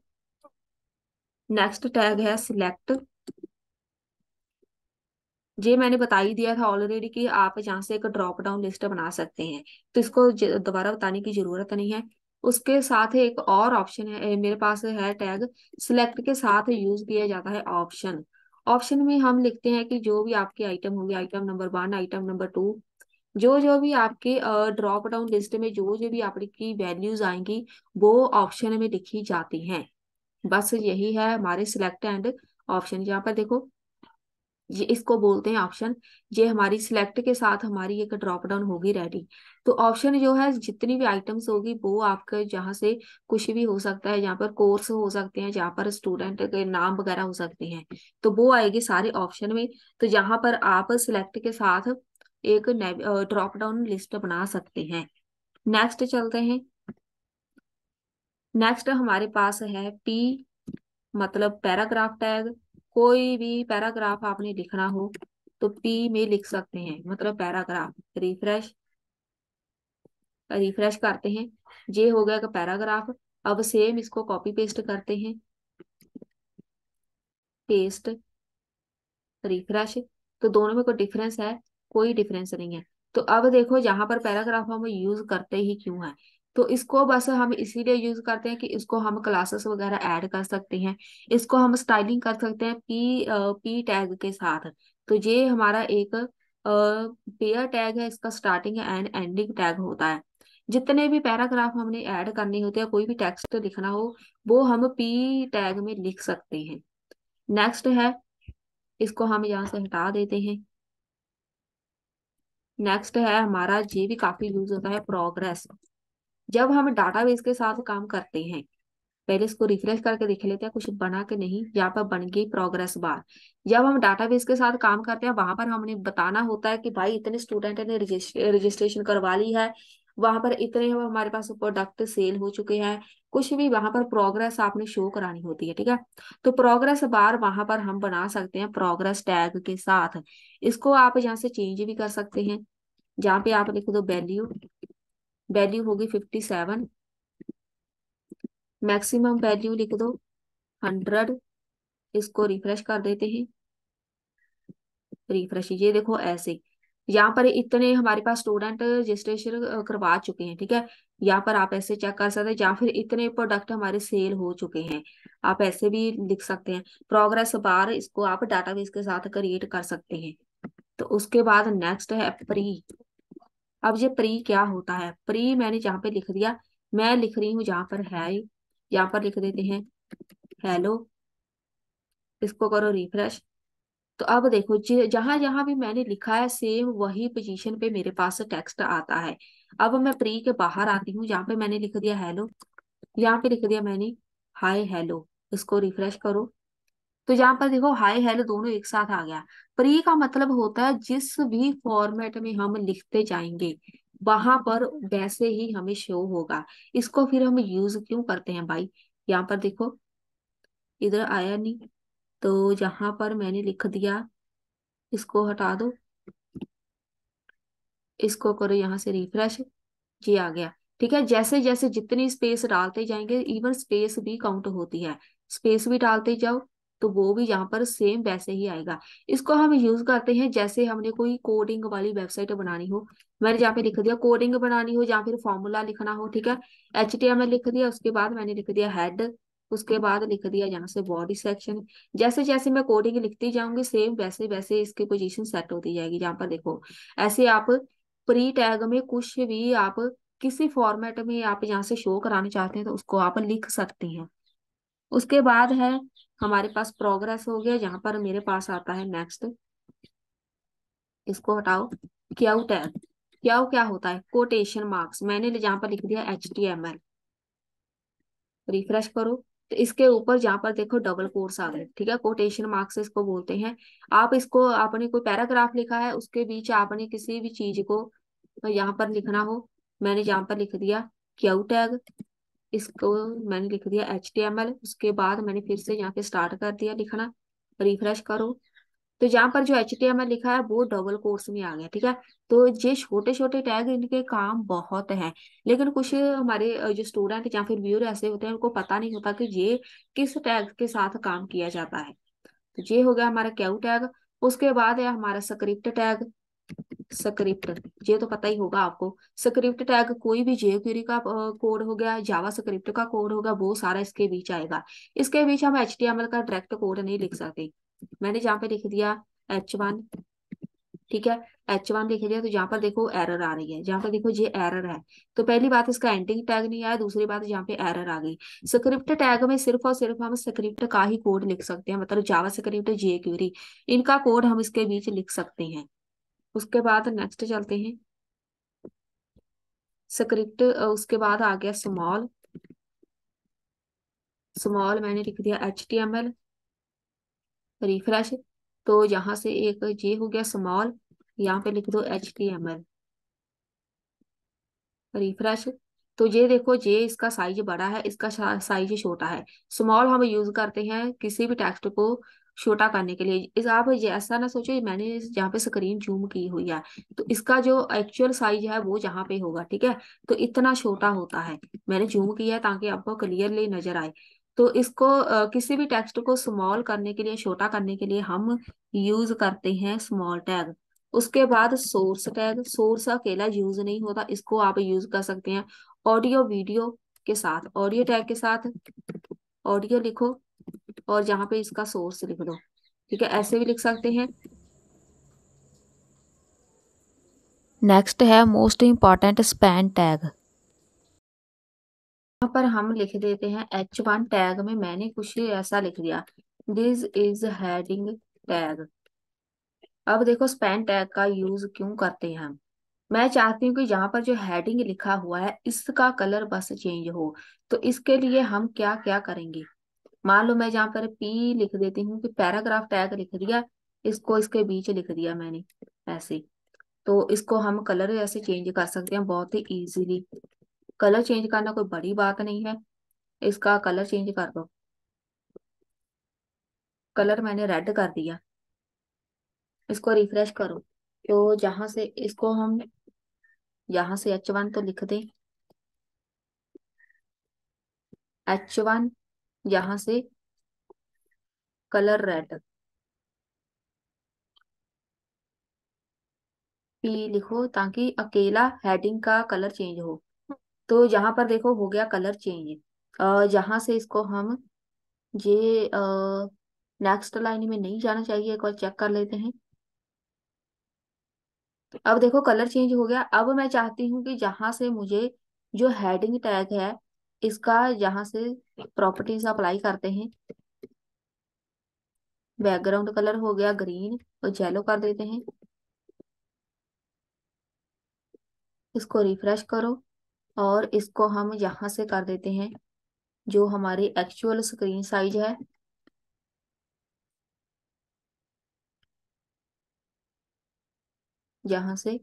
[SPEAKER 1] नेक्स्ट टैग है सिलेक्ट। ये मैंने बता ही दिया था ऑलरेडी कि आप यहाँ से एक ड्रॉप डाउन लिस्ट बना सकते हैं, तो इसको दोबारा बताने की जरूरत नहीं है। उसके साथ एक और ऑप्शन है मेरे पास है टैग सिलेक्ट के साथ यूज किया जाता है ऑप्शन। ऑप्शन में हम लिखते हैं कि जो भी आपकी आइटम होगी, आइटम नंबर 1, आइटम नंबर 2, जो जो भी आपके ड्रॉप डाउन लिस्ट में जो जो भी आपकी वैल्यूज आएंगी वो ऑप्शन में लिखी जाती हैं। बस यही है हमारे सिलेक्ट एंड ऑप्शन। यहाँ पर देखो, ये इसको बोलते हैं ऑप्शन। ये हमारी सिलेक्ट के साथ हमारी एक ड्रॉप डाउन होगी रेडी। तो ऑप्शन जो है जितनी भी आइटम्स होगी वो आपके जहाँ से कुछ भी हो सकता है, जहाँ पर कोर्स हो सकते हैं, जहाँ पर स्टूडेंट के नाम वगैरह हो सकते हैं, तो वो आएगी सारे ऑप्शन में। तो जहाँ पर आप सिलेक्ट के साथ एक ड्रॉप डाउन लिस्ट बना सकते हैं। नेक्स्ट चलते हैं। नेक्स्ट हमारे पास है पी, मतलब पैराग्राफ टैग। कोई भी पैराग्राफ आपने लिखना हो तो पी में लिख सकते हैं, मतलब पैराग्राफ। रिफ्रेश, रिफ्रेश करते हैं, ये हो गया का पैराग्राफ। अब सेम इसको कॉपी पेस्ट करते हैं, पेस्ट, रिफ्रेश। तो दोनों में कोई डिफरेंस है? कोई डिफरेंस नहीं है। तो अब देखो यहाँ पर पैराग्राफ हम यूज करते ही क्यों है, तो इसको बस हम इसीलिए यूज करते हैं कि इसको हम क्लासेस वगैरह ऐड कर सकते हैं, इसको हम स्टाइलिंग कर सकते हैं पी टैग के साथ। तो ये हमारा एक पेयर टैग है, इसका स्टार्टिंग एंड एंडिंग टैग होता है। जितने भी पैराग्राफ हमने ऐड करने होते हैं, कोई भी टेक्स्ट लिखना हो वो हम पी टैग में लिख सकते हैं। नेक्स्ट है, इसको हम यहाँ से हटा देते हैं। नेक्स्ट है हमारा, ये भी काफी यूज होता है, प्रोग्रेस। जब हम डाटाबेस के साथ काम करते हैं, पहले इसको रिफ्रेश करके देख लेते हैं कुछ बना के नहीं। यहाँ पर बन गई प्रोग्रेस बार। जब हम डाटाबेस के साथ काम करते हैं वहां पर हमने बताना होता है कि भाई इतने स्टूडेंट ने रजिस्ट्रेशन करवा ली है, वहां पर इतने हमारे पास प्रोडक्ट सेल हो चुके हैं, कुछ भी वहां पर प्रोग्रेस आपने शो करानी होती है, ठीक है। तो प्रोग्रेस बार वहां पर हम बना सकते हैं प्रोग्रेस टैग के साथ। इसको आप यहाँ से चेंज भी कर सकते हैं। जहाँ पे आप लिख दो वैल्यू, वैल्यू होगी 57, मैक्सिमम वैल्यू लिख दो 100। इसको रिफ्रेश कर देते हैं, रिफ्रेश, ये देखो ऐसे। यहाँ पर इतने हमारे पास स्टूडेंट रजिस्ट्रेशन करवा चुके हैं, ठीक है। यहाँ पर आप ऐसे चेक कर सकते हैं, या फिर इतने प्रोडक्ट हमारे सेल हो चुके हैं, आप ऐसे भी लिख सकते हैं। प्रोग्रेस बार, इसको आप डाटाबेस के साथ क्रिएट कर सकते हैं। तो उसके बाद नेक्स्ट है प्री। अब ये प्री क्या होता है? प्री मैंने जहाँ पे लिख दिया, मैं लिख रही हूँ जहाँ पर है, यहाँ पर लिख देते हैं हेलो। इसको करो रिफ्रेश। तो अब देखो जहां जहां भी मैंने लिखा है सेम वही पोजीशन पे मेरे पास टेक्स्ट आता है। अब मैं प्री के बाहर आती हूँ, जहाँ पे मैंने लिख दिया हेलो, यहाँ पे लिख दिया मैंने हाय हेलो। इसको रिफ्रेश करो। तो यहाँ पर देखो हाय हेलो दोनों एक साथ आ गया। प्री का मतलब होता है जिस भी फॉर्मेट में हम लिखते जाएंगे वहां पर वैसे ही हमें शो होगा। इसको फिर हम यूज क्यों करते हैं भाई? यहाँ पर देखो, इधर आया नहीं, तो जहां पर मैंने लिख दिया, इसको हटा दो, इसको करो यहाँ से रिफ्रेश। जी आ गया। ठीक है, जैसे जैसे जितनी स्पेस डालते जाएंगे, इवन स्पेस भी काउंट होती है, स्पेस भी डालते जाओ तो वो भी यहाँ पर सेम वैसे ही आएगा। इसको हम यूज करते हैं जैसे हमने कोई कोडिंग वाली वेबसाइट बनानी हो, मैंने जहाँ पे लिख दिया कोडिंग बनानी हो या फिर फॉर्मूला लिखना हो, ठीक है। HTML लिख दिया, उसके बाद मैंने लिख दिया हेड, उसके बाद लिख दिया यहाँ से बॉडी सेक्शन। जैसे जैसे मैं कोडिंग लिखती जाऊंगी सेम वैसे वैसे इसकी पोजीशन सेट होती जाएगी। यहाँ पर देखो, ऐसे आप प्री टैग में कुछ भी आप किसी फॉर्मेट में आप यहाँ से शो कराना चाहते हैं तो उसको आप लिख सकते हैं। उसके बाद है हमारे पास प्रोग्रेस हो गया, जहां पर मेरे पास आता है नेक्स्ट। इसको हटाओ। क्यू टैग, क्यू क्या होता है? Quotation marks. मैंने जहां पर लिख दिया HTML। रिफ्रेश करो। तो इसके ऊपर जहां पर देखो डबल कोट्स आ गए, ठीक है, कोटेशन मार्क्स इसको बोलते हैं। आप इसको, आपने कोई पैराग्राफ लिखा है उसके बीच आपने किसी भी चीज को यहाँ पर लिखना हो, मैंने यहाँ पर लिख दिया क्यू टैग। इसको मैंने लिख दिया HTML। उसके बाद मैंने फिर से यहाँ पे स्टार्ट कर दिया लिखना। रिफ्रेश करो। तो यहाँ पर जो HTML लिखा है वो डबल कोट्स में आ गया, ठीक है। तो ये छोटे छोटे टैग, इनके काम बहुत हैं, लेकिन कुछ हमारे जो स्टूडेंट या फिर व्यूअर ऐसे होते हैं उनको पता नहीं होता कि ये किस टैग के साथ काम किया जाता है। तो ये हो गया हमारा क्यू टैग। उसके बाद है हमारा स्क्रिप्ट टैग। स्क्रिप्ट, ये तो पता ही होगा आपको। स्क्रिप्ट टैग कोई भी जेक्वेरी का कोड हो गया, जावा स्क्रिप्ट का कोड होगा, वो सारा इसके बीच आएगा। इसके बीच हम HTML का डायरेक्ट कोड नहीं लिख सकते। मैंने जहाँ पे लिख दिया H1, ठीक है, H1 लिख दिया। तो जहाँ पर देखो एरर आ रही है, जहाँ पर देखो ये एरर है। तो पहली बात इसका एंडिंग टैग नहीं आया, दूसरी बात यहाँ पे एरर आ गई। स्क्रिप्ट टैग में सिर्फ और सिर्फ हम स्क्रिप्ट का ही कोड लिख सकते हैं, मतलब जावा स्क्रिप्ट, जेक्वेरी, इनका कोड हम इसके बीच लिख सकते हैं। उसके बाद नेक्स्ट चलते हैं स्क्रिप्ट। उसके बाद आ गया स्मॉल। स्मॉल मैंने लिख दिया HTML। रिफ्रेश। तो यहाँ से एक जे हो गया स्मॉल, यहाँ पे लिख दो HTML। रिफ्रेश। तो ये देखो, ये इसका साइज बड़ा है, इसका साइज छोटा है। स्मॉल हम यूज करते हैं किसी भी टेक्स्ट को छोटा करने के लिए। इस आप ये ऐसा ना सोचो मैंने जहाँ पे स्क्रीन जूम की हुई है, तो इसका जो एक्चुअल साइज है वो जहाँ पे होगा, ठीक है, तो इतना छोटा होता है। मैंने जूम किया है ताकि आपको क्लियरली नजर आए। तो इसको किसी भी टेक्स्ट को स्मॉल करने के लिए, छोटा करने के लिए हम यूज करते हैं स्मॉल टैग। उसके बाद सोर्स टैग। सोर्स अकेला यूज नहीं होता, इसको आप यूज कर सकते हैं ऑडियो वीडियो के साथ। ऑडियो टैग के साथ ऑडियो लिखो और जहाँ पे इसका सोर्स लिख दो, ठीक है, ऐसे भी लिख सकते हैं। नेक्स्ट है मोस्ट इम्पॉर्टेंट स्पैन टैग। यहाँ पर हम लिख देते हैं H1 टैग में मैंने कुछ ऐसा लिख दिया, दिस इज हेडिंग टैग। अब देखो स्पैन टैग का यूज क्यों करते हैं हम? मैं चाहती हूँ कि यहाँ पर जो हेडिंग लिखा हुआ है इसका कलर बस चेंज हो। तो इसके लिए हम क्या क्या करेंगे? मान लो मैं जहाँ पर P लिख देती हूँ कि पैराग्राफ टैग लिख दिया, इसको इसके बीच लिख दिया मैंने ऐसे। तो इसको हम कलर ऐसे चेंज कर सकते हैं बहुत ही इजीली। कलर चेंज करना कोई बड़ी बात नहीं है। इसका कलर चेंज कर दो। कलर मैंने रेड कर दिया। इसको रिफ्रेश करो। तो जहां से इसको हम, यहाँ से H1 तो लिख दें, H1, यहाँ से कलर रेड। पी लिखो ताकि अकेला हेडिंग का कलर चेंज हो। तो यहाँ पर देखो हो गया कलर चेंज। जहाँ से इसको हम ये नेक्स्ट लाइन में नहीं जाना चाहिए, एक और चेक कर लेते हैं। अब देखो कलर चेंज हो गया। अब मैं चाहती हूँ कि जहां से मुझे जो हेडिंग टैग है इसका, जहां से प्रॉपर्टीज अप्लाई करते हैं, बैकग्राउंड कलर हो गया ग्रीन और येलो कर देते हैं। इसको रिफ्रेश करो और इसको हम यहाँ से कर देते हैं जो हमारी एक्चुअल स्क्रीन साइज है, जहां से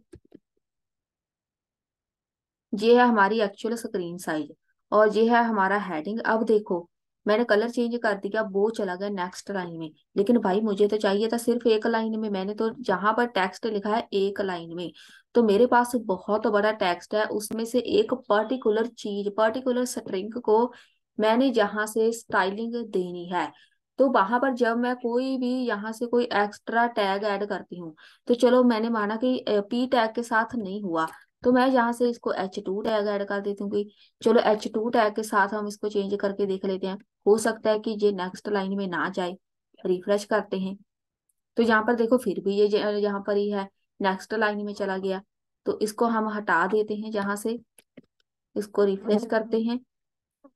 [SPEAKER 1] ये है हमारी एक्चुअल स्क्रीन साइज और ये है हमारा हेडिंग। अब देखो मैंने कलर चेंज कर दिया, वो चला गया नेक्स्ट लाइन में। लेकिन भाई मुझे तो चाहिए था सिर्फ एक लाइन में, मैंने तो जहां पर टेक्स्ट लिखा है एक लाइन में। तो मेरे पास बहुत बड़ा टेक्स्ट है, उसमें से एक पर्टिकुलर चीज, पर्टिकुलर स्ट्रिंग को मैंने जहां से स्टाइलिंग देनी है। तो वहां पर जब मैं कोई भी यहाँ से कोई एक्स्ट्रा टैग ऐड करती हूँ, तो चलो मैंने माना कि पी टैग के साथ नहीं हुआ, तो मैं यहाँ से इसको H2 टैग ऐड कर देती हूँ कि चलो H2 टैग के साथ हम इसको चेंज करके देख लेते हैं, हो सकता है कि ये नेक्स्ट लाइन में ना जाए। रिफ्रेश करते हैं तो यहाँ पर देखो फिर भी ये यहाँ पर ही है, नेक्स्ट लाइन में चला गया। तो इसको हम हटा देते हैं जहां से, इसको रिफ्रेश करते हैं।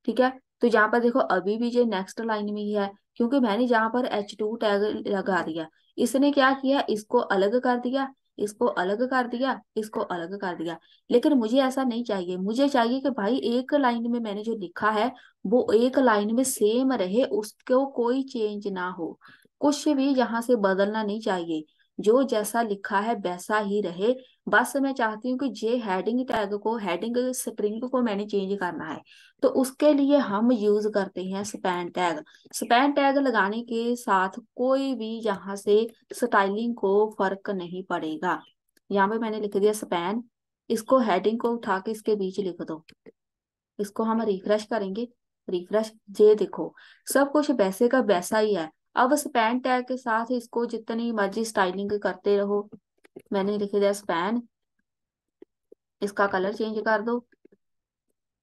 [SPEAKER 1] ठीक है, तो यहाँ पर देखो अभी भी ये नेक्स्ट लाइन में ही है, क्योंकि मैंने जहाँ पर H2 टैग लगा दिया, इसने क्या किया, इसको अलग कर दिया, इसको अलग कर दिया, इसको अलग कर दिया। लेकिन मुझे ऐसा नहीं चाहिए, मुझे चाहिए कि भाई एक लाइन में मैंने जो लिखा है वो एक लाइन में सेम रहे, उसको कोई चेंज ना हो, कुछ भी यहाँ से बदलना नहीं चाहिए, जो जैसा लिखा है वैसा ही रहे। बस मैं चाहती हूँ कि जे हेडिंग टैग को, हेडिंग स्ट्रिंग को मैंने चेंज करना है। तो उसके लिए हम यूज करते हैं स्पैन टैग। स्पैन टैग लगाने के साथ कोई भी यहाँ से स्टाइलिंग को फर्क नहीं पड़ेगा। यहाँ पे मैंने लिख दिया स्पैन, इसको हेडिंग को उठा के इसके बीच लिख दो। इसको हम रिफ्रेश करेंगे, रिफ्रेश, ये देखो सब कुछ वैसे का वैसा ही है। अब स्पैन टैग के साथ इसको जितनी मर्जी स्टाइलिंग करते रहो। मैंने लिख दिया स्पैन, इसका कलर चेंज कर दो,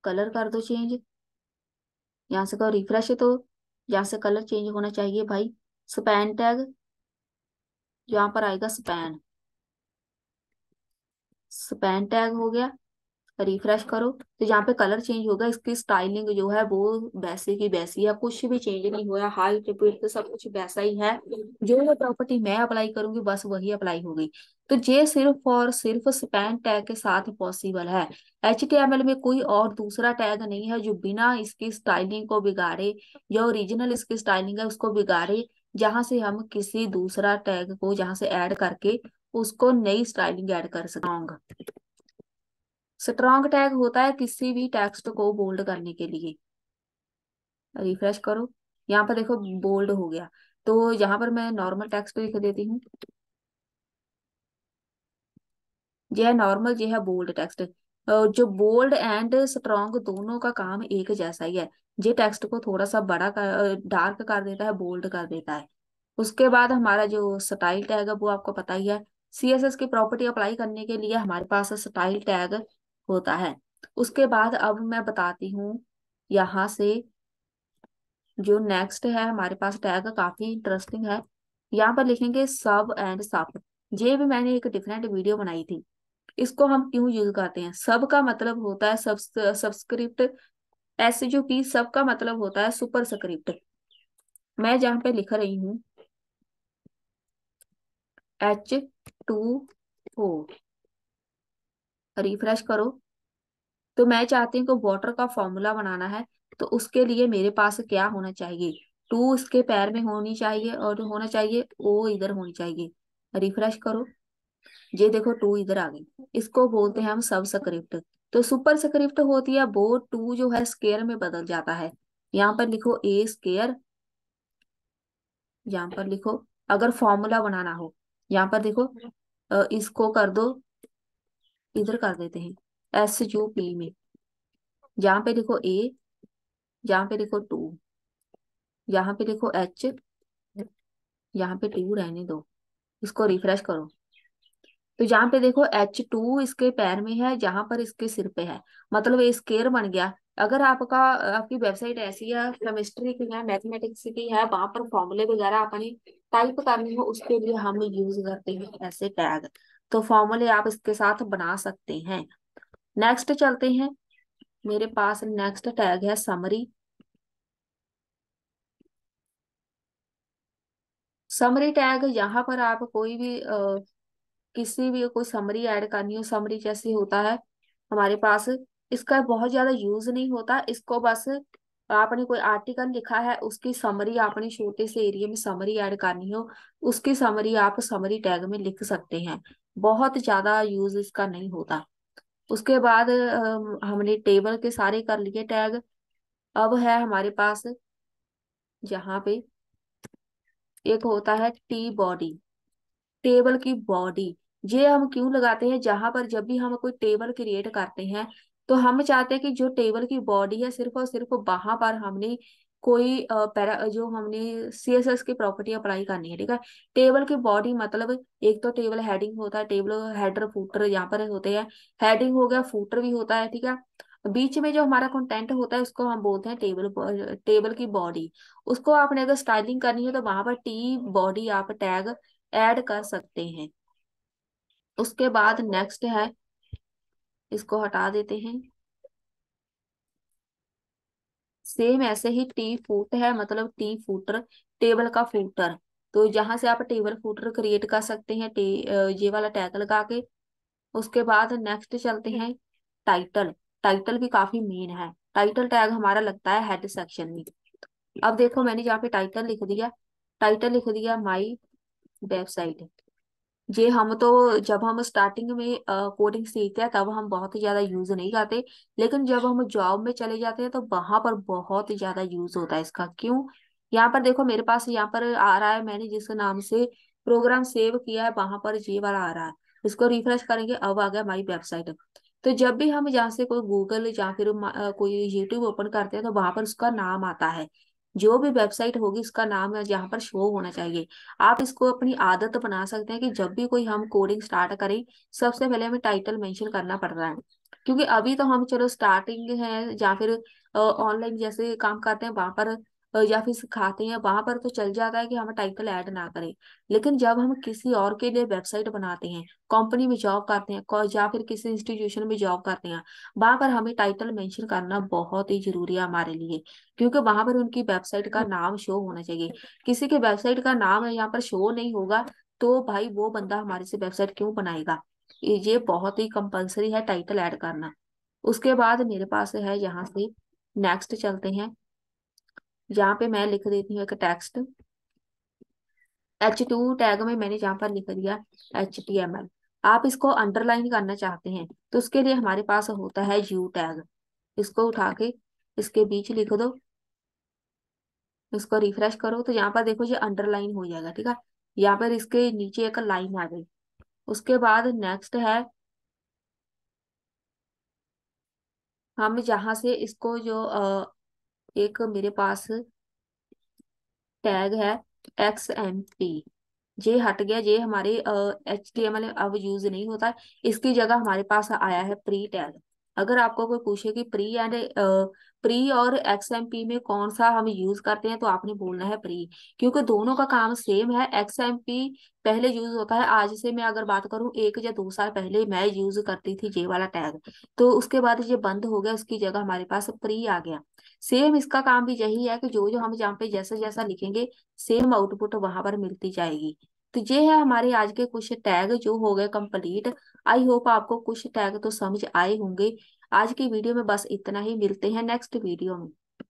[SPEAKER 1] कलर कर दो चेंज, यहाँ से करो रिफ्रेश, तो यहाँ से कलर चेंज होना चाहिए भाई। स्पैन टैग, यहाँ पर आएगा स्पैन, स्पैन टैग हो गया। रिफ्रेश करो तो यहाँ पे कलर चेंज होगा, इसकी स्टाइलिंग जो है वो वैसे की वैसी है, कुछ भी चेंज नहीं हुआ, हाइट विड्थ सब कुछ वैसा ही है। जो प्रॉपर्टी मैं अप्लाई करूंगी बस वही अप्लाई होगी। तो ये सिर्फ और सिर्फ स्पैन टैग के साथ पॉसिबल है। HTML में कोई और दूसरा टैग नहीं है जो बिना इसकी स्टाइलिंग को बिगाड़े, जो ओरिजिनल इसकी स्टाइलिंग है उसको बिगाड़े, जहां से हम किसी दूसरा टैग को जहां से ऐड करके उसको नई स्टाइलिंग ऐड कर सकते। स्ट्रॉन्ग टैग होता है किसी भी टेक्स्ट को बोल्ड करने के लिए। रिफ्रेश करो, यहाँ पर देखो बोल्ड हो गया। तो यहाँ पर मैं नॉर्मल टेक्स्ट लिख देती हूँ, यह है नॉर्मल, यह है बोल्ड टेक्स्ट। जो बोल्ड एंड स्ट्रॉन्ग दोनों का काम एक जैसा ही है, ये टेक्स्ट को थोड़ा सा बड़ा कर, डार्क कर देता है, बोल्ड कर देता है। उसके बाद हमारा जो स्टाइल टैग है वो आपको पता ही है, CSS की प्रॉपर्टी अप्लाई करने के लिए हमारे पास स्टाइल टैग होता है। उसके बाद अब मैं बताती हूँ यहाँ से, जो नेक्स्ट है हमारे पास टैग काफी इंटरेस्टिंग है। यहाँ पर लिखेंगे सब एंड सप, ये भी मैंने एक डिफरेंट वीडियो बनाई थी। इसको हम क्यों यूज करते हैं, सब का मतलब होता है सबस्क्रिप्ट, SUP सब का मतलब होता है सुपर स्क्रिप्ट। मैं जहाँ पे लिख रही हूँ H2O, रिफ्रेश करो, तो मैं चाहती हूँ कि वाटर का फॉर्मूला बनाना है। तो उसके लिए मेरे पास क्या होना चाहिए, टू इसके पैर में होनी चाहिए और होना चाहिए ओ इधर होनी चाहिए। रिफ्रेश करो, ये देखो टू इधर आ गई, इसको बोलते हैं हम सब स्क्रिप्ट। तो सुपर स्क्रिप्ट होती है वो टू जो है स्केयर में बदल जाता है। यहाँ पर लिखो ए स्केयर, यहाँ पर लिखो अगर फॉर्मूला बनाना हो, यहाँ पर देखो इसको कर दो, इधर कर देते हैं SUP में, यहाँ पे लिखो ए, यहाँ पे लिखो टू, यहाँ पे लिखो H, यहाँ पे टू रहने दो। इसको रिफ्रेश करो, तो जहाँ पे देखो H2 इसके पैर में है, जहां पर इसके सिर पे है, मतलब ये स्केयर बन गया। अगर आपका आपकी वेबसाइट ऐसी है, केमिस्ट्री की है, मैथमेटिक्स की है, वहां पर फॉर्मूले वगैरह अपनी टाइप करनी हो, उसके लिए हम यूज करते हैं ऐसे टैग। तो फॉर्मूले आप इसके साथ बना सकते हैं। नेक्स्ट चलते हैं, मेरे पास नेक्स्ट टैग है समरी। समरी टैग, यहाँ पर आप कोई भी किसी भी कोई समरी ऐड करनी हो, समरी जैसे होता है हमारे पास, इसका बहुत ज्यादा यूज नहीं होता। इसको बस आपने कोई आर्टिकल लिखा है, उसकी समरी आपने छोटे से एरिया में समरी ऐड करनी हो, उसकी समरी आप समरी टैग में लिख सकते हैं। बहुत ज्यादा यूज इसका नहीं होता। उसके बाद हमने टेबल के सारे कर लिए टैग। अब है हमारे पास जहाँ पे एक होता है टी बॉडी, टेबल की बॉडी। ये हम क्यों लगाते हैं, जहां पर जब भी हम कोई टेबल क्रिएट करते हैं, तो हम चाहते हैं कि जो टेबल की बॉडी है, सिर्फ और सिर्फ वहां पर हमने कोई जो हमने सीएसएस की प्रॉपर्टी अप्लाई करनी है, ठीक है। टेबल की बॉडी मतलब एक तो टेबल हेडिंग होता है, टेबल हेडर फूटर यहाँ पर होते हैं। हेडिंग हो गया, फूटर भी होता है, ठीक है। बीच में जो हमारा कंटेंट होता है उसको हम बोलते हैं टेबल, टेबल की बॉडी। उसको आपने अगर स्टाइलिंग करनी है तो वहां पर टी बॉडी आप टैग ऐड कर सकते हैं। उसके बाद नेक्स्ट है, इसको हटा देते हैं। सेम ऐसे ही टी फूट है, मतलब टी फूटर, टेबल का फूटर। तो जहां से आप टेबल फूटर क्रिएट कर सकते हैं ये वाला टैग लगा के। उसके बाद नेक्स्ट चलते हैं टाइटल। टाइटल भी काफी मेन है। टाइटल टैग हमारा लगता है हेड सेक्शन में। अब देखो मैंने यहाँ पे टाइटल लिख दिया, टाइटल लिख दिया माई वेबसाइट। ये हम तो जब हम स्टार्टिंग में कोडिंग सीखते हैं तब हम बहुत ही ज्यादा यूज नहीं करते, लेकिन जब हम जॉब में चले जाते हैं तो वहां पर बहुत ही ज्यादा यूज होता है इसका। क्यों, यहाँ पर देखो मेरे पास यहाँ पर आ रहा है, मैंने जिस नाम से प्रोग्राम सेव किया है वहां पर ये वाला आ रहा है। इसको रिफ्रेश करेंगे, अब आ गया माई वेबसाइट। तो जब भी हम जहाँ से कोई गूगल या फिर कोई यूट्यूब ओपन करते हैं तो वहां पर उसका नाम आता है। जो भी वेबसाइट होगी उसका नाम है जहाँ पर शो होना चाहिए। आप इसको अपनी आदत बना सकते हैं कि जब भी कोई हम कोडिंग स्टार्ट करें, सबसे पहले हमें टाइटल मेंशन करना पड़ रहा है। क्योंकि अभी तो हम चलो स्टार्टिंग है, या फिर ऑनलाइन जैसे काम करते हैं वहां पर या फिर सिखाते हैं वहां पर तो चल जाता है कि हम टाइटल ऐड ना करें। लेकिन जब हम किसी और के लिए वेबसाइट बनाते हैं, कंपनी में जॉब करते हैं, या फिर किसी इंस्टीट्यूशन में जॉब करते हैं, वहां पर हमें टाइटल मेंशन करना बहुत ही जरूरी है हमारे लिए। क्योंकि वहां पर उनकी वेबसाइट का नाम शो होना चाहिए। किसी के वेबसाइट का नाम यहाँ पर शो नहीं होगा तो भाई वो बंदा हमारे से वेबसाइट क्यों बनाएगा। ये बहुत ही कंपलसरी है टाइटल ऐड करना। उसके बाद मेरे पास है यहाँ से, नेक्स्ट चलते हैं, यहाँ पे मैं लिख देती हूँ एक टेक्स्ट। H2 टैग में मैंने जहाँ पर लिख दिया HTML। आप इसको अंडरलाइन करना चाहते हैं तो उसके लिए हमारे पास होता है यू टैग। इसको उठा के इसके बीच लिख दो, इसको रिफ्रेश करो तो यहाँ पर देखो ये अंडरलाइन हो जाएगा, ठीक है। यहाँ पर इसके नीचे एक लाइन आ गई। उसके बाद नेक्स्ट है, हम जहां से इसको जो एक मेरे पास टैग है XMP, ये हट गया, ये हमारे HTML अब यूज नहीं होता है। इसकी जगह हमारे पास आया है प्री टैग। अगर आपको कोई पूछे कि प्री और XMP में कौन सा हम यूज करते हैं तो आपने बोलना है प्री। क्योंकि दोनों का काम सेम है। XMP पहले यूज होता है, आज से मैं अगर बात करूं 1 या 2 साल पहले मैं यूज करती थी ये वाला टैग। तो उसके बाद ये बंद हो गया, उसकी जगह हमारे पास प्री आ गया। सेम इसका काम भी यही है कि जो जो हम जहाँ पे जैसा जैसा लिखेंगे सेम आउटपुट वहां पर मिलती जाएगी। तो ये है हमारे आज के कुछ टैग जो हो गए कंप्लीट। आई होप आपको कुछ टैग तो समझ आए होंगे। आज की वीडियो में बस इतना ही, मिलते हैं नेक्स्ट वीडियो में।